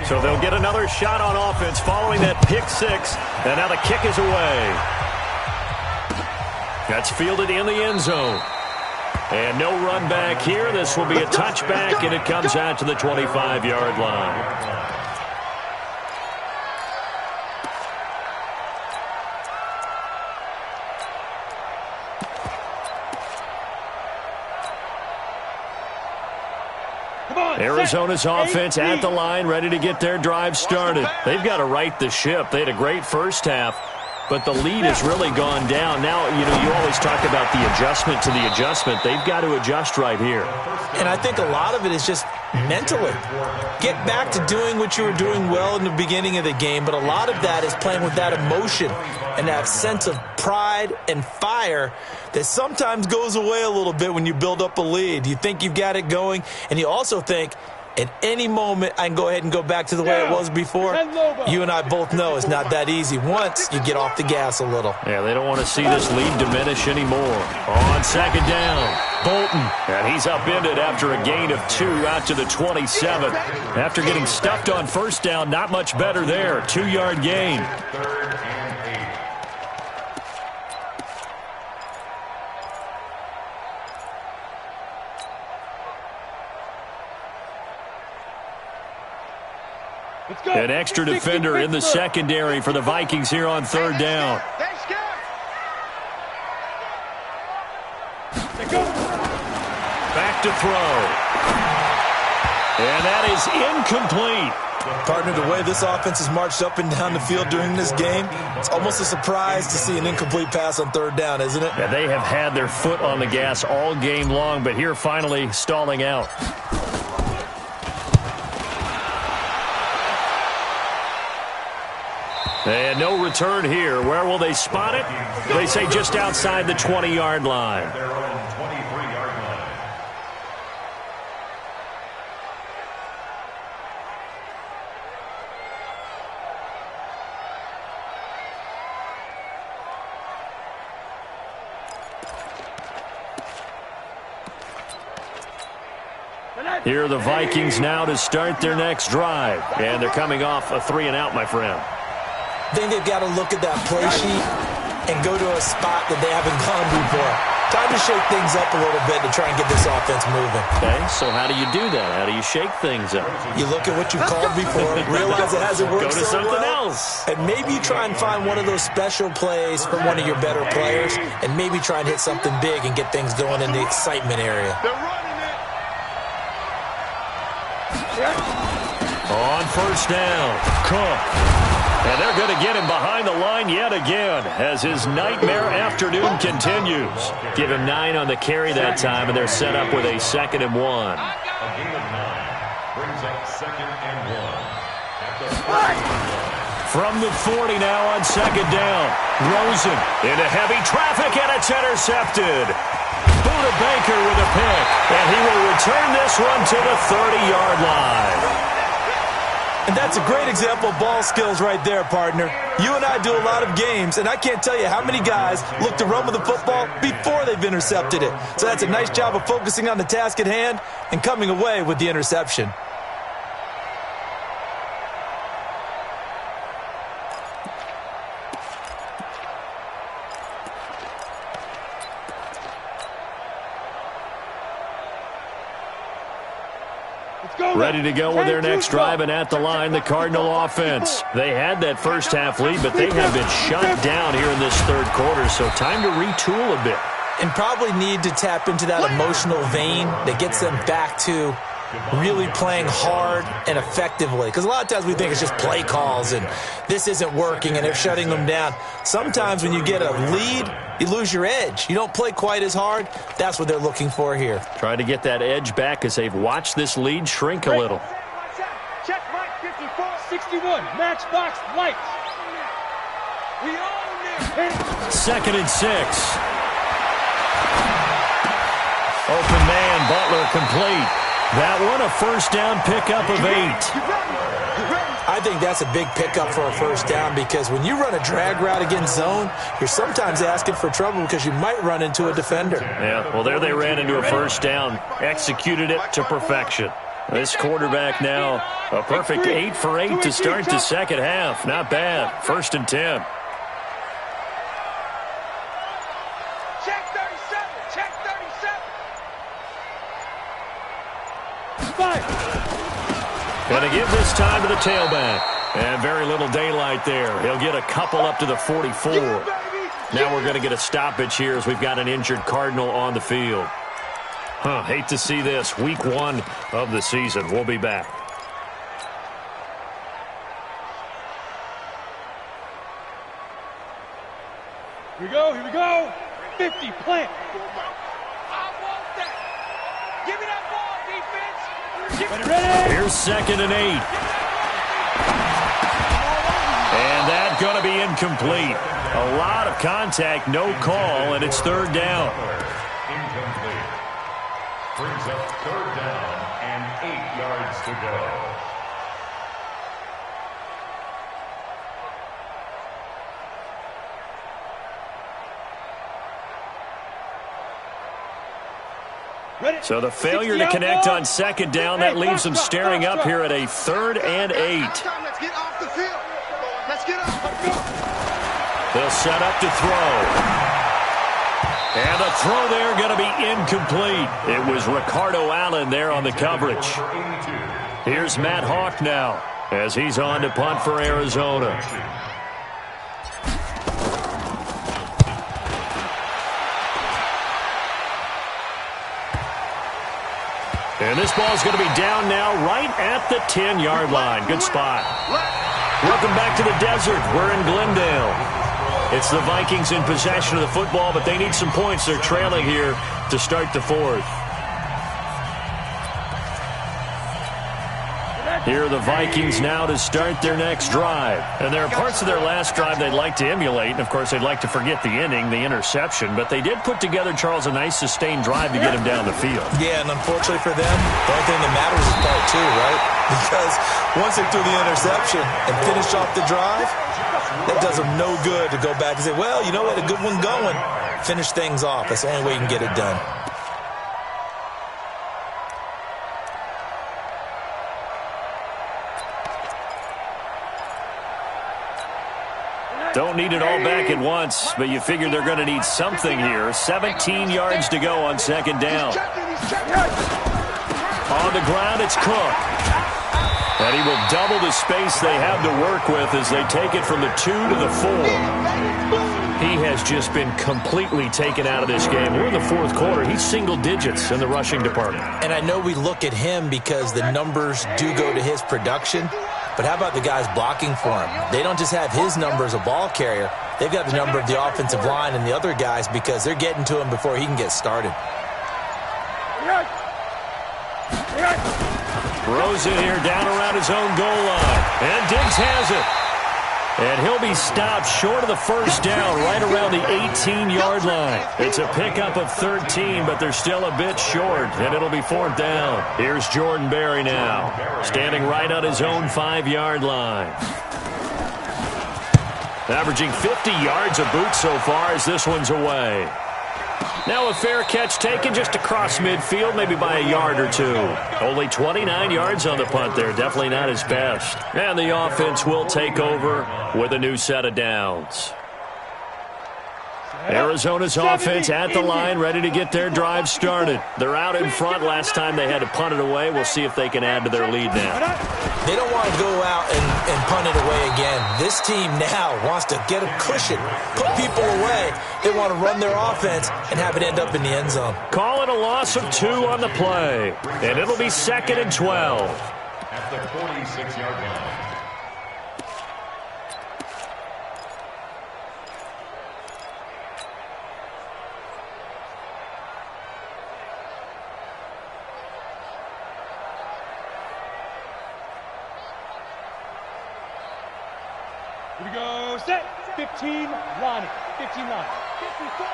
Speaker 2: So they'll get another shot on offense following that pick 6. And now the kick is away. That's fielded in the end zone. And no run back here. This will be a touchback, and it comes out to the 25-yard line. Arizona's offense at the line, ready to get their drive started. They've got to right the ship. They had a great first half, but the lead has really gone down. Now, you always talk about the adjustment to the adjustment. They've got to adjust right here.
Speaker 5: And I think a lot of it is just mentally. Get back to doing what you were doing well in the beginning of the game, but a lot of that is playing with that emotion and that sense of pride and fire that sometimes goes away a little bit when you build up a lead. You think you've got it going, and you also think at any moment I can go ahead and go back to the way it was before. You and I both know it's not that easy once you get off the gas a little.
Speaker 2: Yeah, they don't want to see this lead diminish anymore. On second down, Bolton, and he's upended after a gain of 2 out to the 27. After getting stuffed on first down, not much better there. 2-yard gain. An extra defender in the secondary for the Vikings here on third down. Back to throw. And that is incomplete.
Speaker 5: Partner, the way this offense has marched up and down the field during this game, it's almost a surprise to see an incomplete pass on third down, isn't it?
Speaker 2: Yeah, they have had their foot on the gas all game long, but here finally stalling out. And no return here. Where will they spot it? They say just outside the 20-yard line.
Speaker 6: Their own 23-yard line.
Speaker 2: Here are the Vikings now to start their next drive. And thee coming off a 3-and-out, my friend.
Speaker 5: I think they've got to look at that play sheet and go to a spot that they haven't gone before. Time to shake things up a little bit to try and get this offense moving.
Speaker 2: Okay, so how do you do that? How do you shake things up?
Speaker 5: You look at what you called before, realize it hasn't worked
Speaker 2: so well. Go to something else.
Speaker 5: And maybe you try and find one of those special plays from one of your better players, and maybe try and hit something big and get things going in the excitement area.
Speaker 7: They're running it.
Speaker 2: On first down, Cook. And they're going to get him behind the line yet again as his nightmare afternoon continues. Give him 9 on the carry that time, and they're set up with a 2nd and 1.
Speaker 6: A gain of 9 brings up 2nd and 1. At the
Speaker 2: From the 40 now on second down. Rosen into heavy traffic, and it's intercepted. Buda Baker with a pick, and he will return this one to the 30-yard line.
Speaker 5: And that's a great example of ball skills right there, partner. You and I do a lot of games, and I can't tell you how many guys look to run with the football before they've intercepted it. So that's a nice job of focusing on the task at hand and coming away with the interception.
Speaker 2: Ready to go with their next drive, and at the line, the Cardinal offense. They had that first half lead, but they have been shut down here in this third quarter, so time to retool a bit.
Speaker 5: And probably need to tap into that emotional vein that gets them back to really playing hard and effectively. Because a lot of times we think it's just play calls and this isn't working and they're shutting them down. Sometimes when you get a lead, you lose your edge. You don't play quite as hard. That's what they're looking for here.
Speaker 2: Trying to get that edge back as they've watched this lead shrink a little.
Speaker 3: Check Mike 54, 61, matchbox lights. We own it.
Speaker 2: 2nd and 6. Open man, Butler complete. That one a first down pickup of 8.
Speaker 5: I think that's a big pickup for a first down because when you run a drag route against zone, you're sometimes asking for trouble because you might run into a defender.
Speaker 2: Yeah, well, there they ran into a first down, executed it to perfection. This quarterback now, a perfect 8 for 8 to start the second half. Not bad. 1st and 10.
Speaker 7: Check 37. Check 37.
Speaker 2: Going to give this time to the tailback. And very little daylight there. He'll get a couple up to the 44. Now we're going to get a stoppage here as we've got an injured Cardinal on the field. Hate to see this. Week 1 of the season. We'll be back.
Speaker 3: Here we go, here we go. 50, plant. I want that. Give me that ball, defense. Ready.
Speaker 2: Here's 2nd and 8. And that's going to be incomplete. A lot of contact, no call, and it's 3rd down.
Speaker 6: Incomplete. Brings up 3rd down and 8 yards to go.
Speaker 2: So the failure to connect on 2nd down, that leaves them staring up here at a 3rd and 8.
Speaker 7: Let's get off the field. Let's get off.
Speaker 2: They'll set up to throw. And the throw there going to be incomplete. It was Ricardo Allen there on the coverage. Here's Matt Hawk now as he's on to punt for Arizona. And this ball's going to be down now right at the 10-yard line. Good spot. Welcome back to the desert. We're in Glendale. It's the Vikings in possession of the football, but they need some points. They're trailing here to start the 4th. Here are the Vikings now to start their next drive. And there are parts of their last drive they'd like to emulate. And, of course, they'd like to forget the inning, the interception. But they did put together, Charles, a nice sustained drive to get him down the field.
Speaker 5: Yeah, and unfortunately for them, the only thing that matters is part 2, right? Because once they threw the interception and finished off the drive, that does them no good to go back and say, well, you know what, a good one going. Finish things off. That's the only way you can get it done.
Speaker 2: Don't need it all back at once, but you figure they're going to need something here. 17 yards to go on 2nd down. On the ground, it's Cook. And he will double the space they have to work with as they take it from the 2 to the 4. He has just been completely taken out of this game. We're in the 4th quarter. He's single digits in the rushing department.
Speaker 5: And I know we look at him because the numbers do go to his production. But how about the guys blocking for him? They don't just have his number as a ball carrier. They've got the number of the offensive line and the other guys because they're getting to him before he can get started.
Speaker 2: Throws it here down around his own goal line. And Diggs has it. And he'll be stopped short of the 1st down right around the 18-yard line. It's a pickup of 13, but they're still a bit short, and it'll be 4th down. Here's Jordan Berry now, standing right on his own 5-yard line. Averaging 50 yards a boot so far as this one's away. Now a fair catch taken just across midfield, maybe by a yard or 2. Only 29 yards on the punt there. Definitely not his best. And the offense will take over with a new set of downs. Arizona's offense at the line, ready to get their drive started. They're out in front. Last time they had to punt it away. We'll see if they can add to their lead now.
Speaker 5: They don't want to go out and punt it away again. This team now wants to get a cushion, put people away. They want to run their offense and have it end up in the end zone.
Speaker 2: Call it a loss of 2 on the play, and it'll be 2nd and 12.
Speaker 6: At the 46-yard line.
Speaker 3: Here we go, set. 15, Lonnie. 15 line. 54.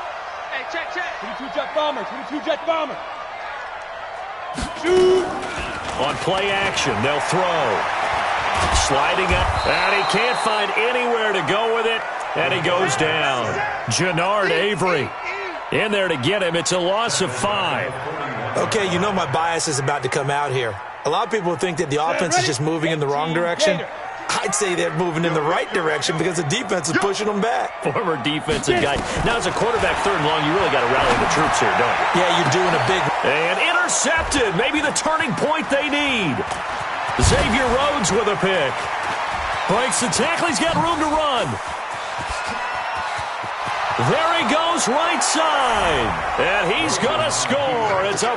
Speaker 3: Hey, check. 22 jet bomber. 22 jet bomber. Shoot.
Speaker 2: On play action, they'll throw. Sliding up, and he can't find anywhere to go with it, and he goes down. Jannard Avery in there to get him. It's a loss of 5.
Speaker 5: Okay, you know my bias is about to come out here. A lot of people think that the offense is just moving in the wrong direction. I'd say they're moving in the right direction because the defense is pushing them back.
Speaker 2: Former defensive guy. Now, as a quarterback, 3rd and long, you really got to rally the troops here, don't you?
Speaker 5: Yeah, you're doing a big...
Speaker 2: And intercepted. Maybe the turning point they need. Xavier Rhodes with a pick. Breaks the tackle. He's got room to run. There he goes, right side. And he's going to score. It's a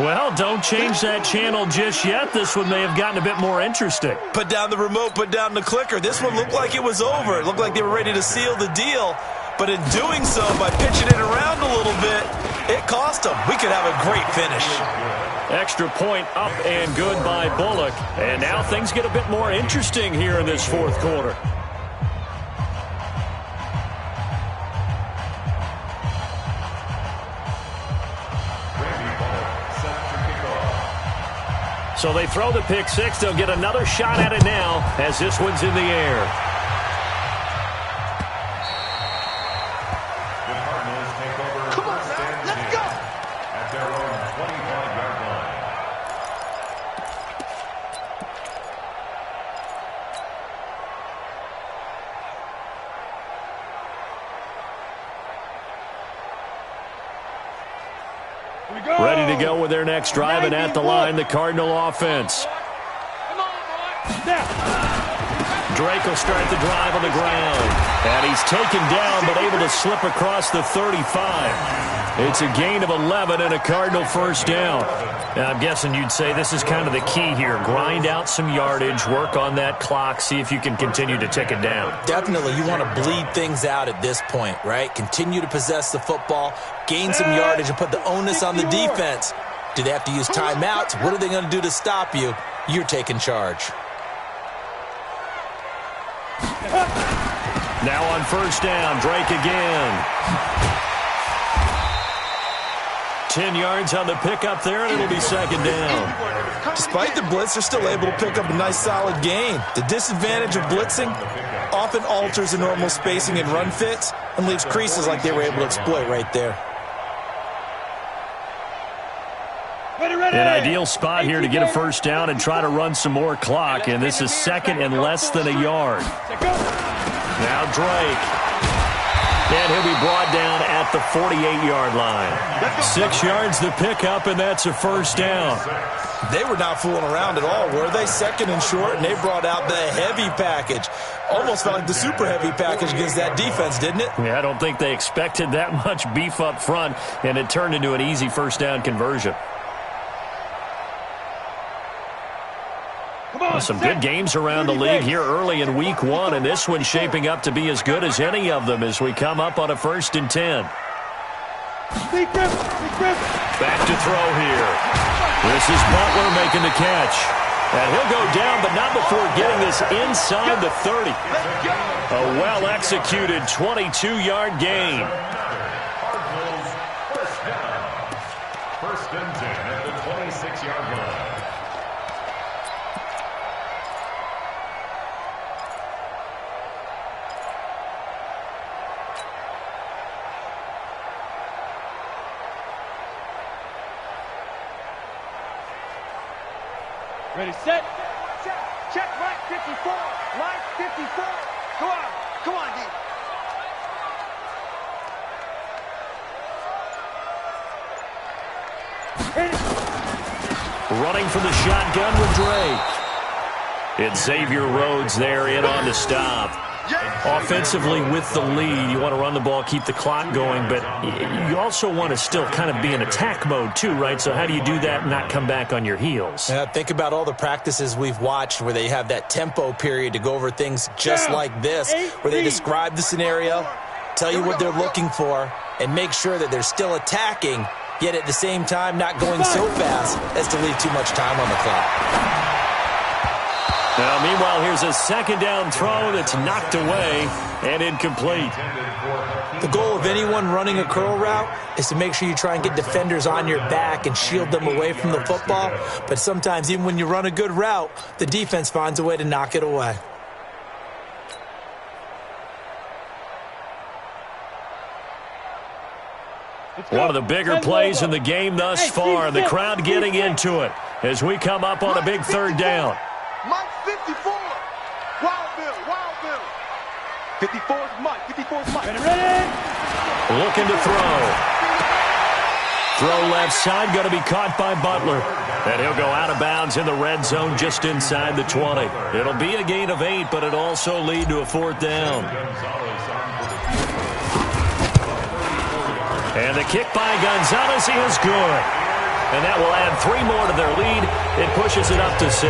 Speaker 2: Well, don't change that channel just yet. This one may have gotten a bit more interesting.
Speaker 5: Put down the remote, put down the clicker. This one looked like it was over. It looked like they were ready to seal the deal. But in doing so, by pitching it around a little bit, it cost them. We could have a great finish.
Speaker 2: Extra point up and good by Bullock. And now things get a bit more interesting here in this fourth quarter. So they throw the pick six. They'll get another shot at it now as this one's in the air.
Speaker 6: The Cardinals take over.
Speaker 7: Come on, man. Let's go.
Speaker 6: At their own 25-yard line.
Speaker 2: Ready to go with their next drive, and at the line, the Cardinal offense. Drake will start the drive on the ground. And he's taken down, but able to slip across the 35. It's a gain of 11 and a Cardinal first down. Now, I'm guessing you'd say this is kind of the key here. Grind out some yardage, work on that clock, see if you can continue to tick it down.
Speaker 5: Definitely, you want to bleed things out at this point, right? Continue to possess the football, gain some yardage, and put the onus on the defense. Do they have to use timeouts? What are they going to do to stop you? You're taking charge.
Speaker 2: Now on first down, Drake again. 10 yards on the pickup there, and it'll be second down.
Speaker 5: Despite the blitz, they're still able to pick up a nice solid gain. The disadvantage of blitzing often alters the normal spacing and run fits and leaves creases like they were able to exploit right there.
Speaker 2: An ideal spot here to get a first down and try to run some more clock, and this is second and less than a yard. Now Drake. And he'll be brought down at the 48-yard line. 6 yards the pickup, and that's a first down.
Speaker 5: They were not fooling around at all, were they? Second and short, and they brought out the heavy package. Almost felt like the super heavy package against that defense, didn't it?
Speaker 2: Yeah, I don't think they expected that much beef up front, and it turned into an easy first down conversion. Some good games around the league here early in week one, and this one's shaping up to be as good as any of them as we come up on a 1st and 10. Back to throw here. This is Butler making the catch. And he'll go down, but not before getting this inside the 30. A well-executed 22-yard gain.
Speaker 6: Cardinals first down. 1st and 10 at the 26-yard line.
Speaker 3: Ready, set. Check, right 54. Line 54. Go on. Come on, D.
Speaker 2: Running from the shotgun with Drake. It's Xavier Rhodes there in on the stop. Offensively with the lead, you want to run the ball, keep the clock going, but you also want to still kind of be in attack mode too, right? So how do you do that and not come back on your heels?
Speaker 5: Think about all the practices we've watched where they have that tempo period to go over things just like this, where they describe the scenario, tell you what they're looking for, and make sure that they're still attacking, yet at the same time not going so fast as to leave too much time on the clock.
Speaker 2: Now, meanwhile, here's a second down throw that's knocked away and incomplete.
Speaker 5: The goal of anyone running a curl route is to make sure you try and get defenders on your back and shield them away from the football. But sometimes, even when you run a good route, the defense finds a way to knock it away.
Speaker 2: One of the bigger plays in the game thus far. The crowd getting into it as we come up on a big 3rd down.
Speaker 7: Mike 54. Wild Bill. 54 is Mike. 54 is Mike.
Speaker 3: Ready.
Speaker 2: Looking to throw. Throw left side, going to be caught by Butler. And he'll go out of bounds in the red zone just inside the 20. It'll be a gain of 8, but it'll also lead to a 4th down. And the kick by Gonzalez is good. And that will add 3 more to their lead. It pushes it up to 6.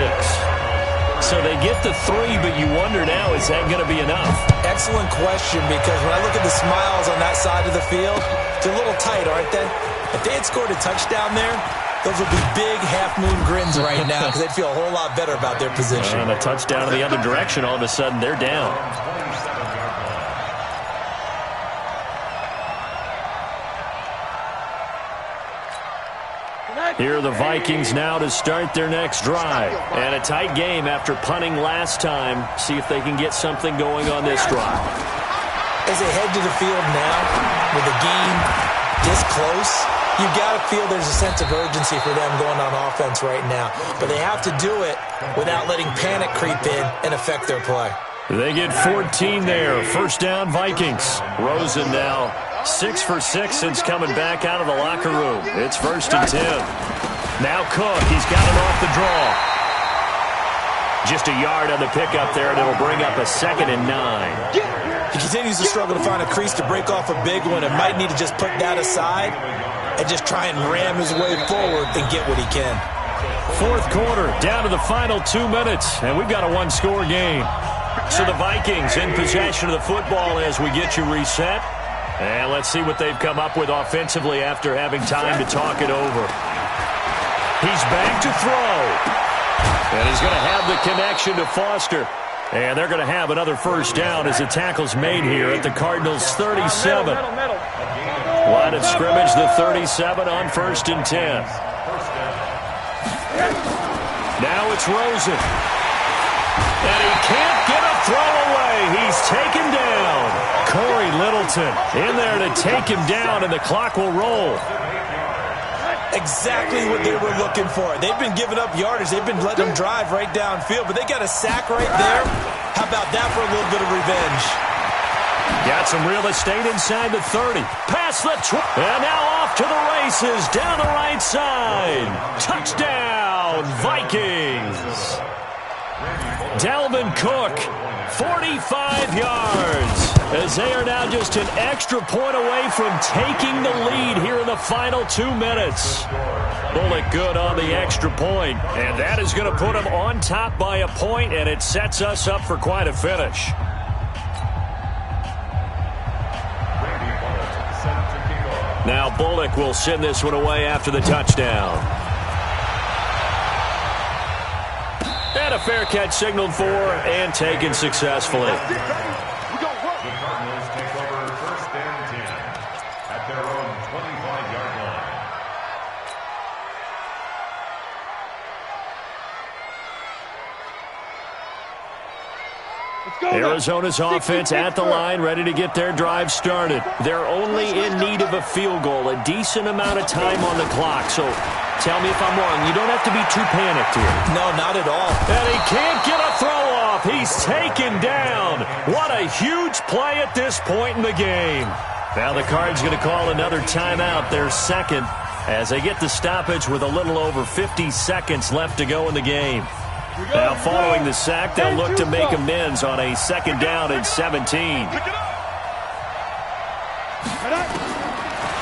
Speaker 2: So they get the 3, but you wonder now, is that going to be enough?
Speaker 5: Excellent question, because when I look at the smiles on that side of the field, they're a little tight, aren't they? If they had scored a touchdown there, those would be big half-moon grins right now because they'd feel a whole lot better about their position.
Speaker 2: And a touchdown in the other direction, all of a sudden they're down. Here are the Vikings now to start their next drive. And a tight game after punting last time. See if they can get something going on this drive.
Speaker 5: As they head to the field now, with the game this close, you've got to feel there's a sense of urgency for them going on offense right now. But they have to do it without letting panic creep in and affect their play.
Speaker 2: They get 14 there. First down, Vikings. Rosen now 6 for 6 since coming back out of the locker room. It's 1st and 10. Now Cook. He's got it off the draw. Just a yard on the pickup there, and it'll bring up a 2nd and 9.
Speaker 5: He continues to struggle to find a crease to break off a big one and might need to just put that aside and just try and ram his way forward and get what he can.
Speaker 2: 4th quarter, down to the final 2 minutes, and we've got a 1-score game. So the Vikings in possession of the football as we get you reset. And let's see what they've come up with offensively after having time to talk it over. He's back to throw. And he's going to have the connection to Foster. And they're going to have another first down as the tackle's made here at the Cardinals' 37. Line of scrimmage, the 37 on 1st and 10. Now it's Rosen. And he can't get a throw away. He's taken down. Corey Littleton in there to take him down, and the clock will roll.
Speaker 5: Exactly what they were looking for. They've been giving up yardage. They've been letting them drive right downfield, but they got a sack right there. How about that for a little bit of revenge?
Speaker 2: Got some real estate inside the 30. Past the 20. And now off to the races down the right side. Touchdown, Vikings. Dalvin Cook, 45 yards. As they are now just an extra point away from taking the lead here in the final 2 minutes. Bullock good on the extra point. And that is going to put them on top by a point, and it sets us up for quite a finish. Now Bullock will send this one away after the touchdown. And a fair catch signaled for and taken successfully.
Speaker 6: The Cardinals take over 1st and 10 at their own 25-yard line.
Speaker 2: Arizona's offense at the line, ready to get their drive started. They're only in need of a field goal, a decent amount of time on the clock. So tell me if I'm wrong. You don't have to be too panicked here.
Speaker 5: No, not at all.
Speaker 2: And he can't get a throw off. He's taken down. What a huge play at this point in the game. Now the Cards going to call another timeout, their 2nd, as they get the stoppage with a little over 50 seconds left to go in the game. Now following the sack, they'll look to make amends on a 2nd down and 17.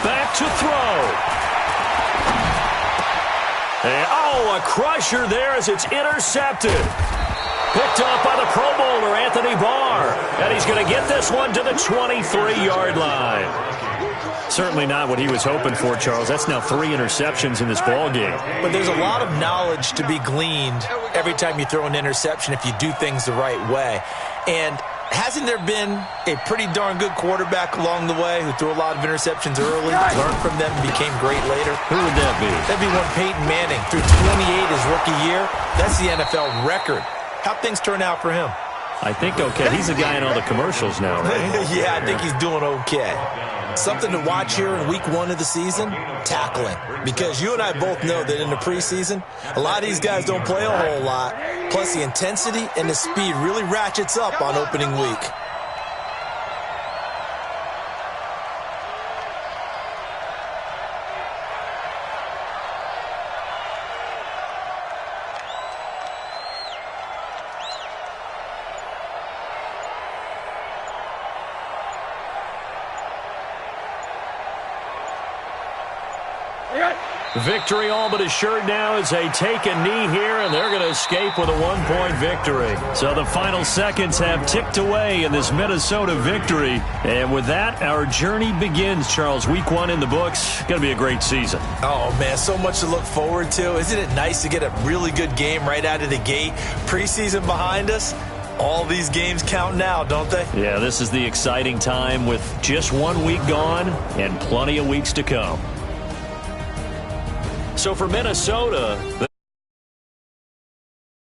Speaker 2: Back to throw. And, a crusher there as it's intercepted. Picked off by the Pro Bowler, Anthony Barr. And he's going to get this one to the 23-yard line. Certainly not what he was hoping for, Charles. That's now 3 interceptions in this ball game.
Speaker 5: But there's a lot of knowledge to be gleaned every time you throw an interception if you do things the right way. And hasn't there been a pretty darn good quarterback along the way who threw a lot of interceptions early, learned from them, and became great later?
Speaker 2: Who would that be?
Speaker 5: That'd be one Peyton Manning. Threw 28 his rookie year. That's the NFL record. How'd things turn out for him?
Speaker 2: I think okay. He's a guy in all the commercials now, right?
Speaker 5: Yeah, I think he's doing okay. Something to watch here in week 1 of the season, tackling. Because you and I both know that in the preseason, a lot of these guys don't play a whole lot. Plus the intensity and the speed really ratchets up on opening week.
Speaker 2: Victory all but assured now as they take a knee here, and they're going to escape with a 1-point victory. So the final seconds have ticked away in this Minnesota victory. And with that, our journey begins, Charles. Week 1 in the books. Going to be a great season.
Speaker 5: Oh, man, so much to look forward to. Isn't it nice to get a really good game right out of the gate? Preseason behind us. All these games count now, don't they?
Speaker 2: Yeah, this is the exciting time with just 1 week gone and plenty of weeks to come. So for Minnesota...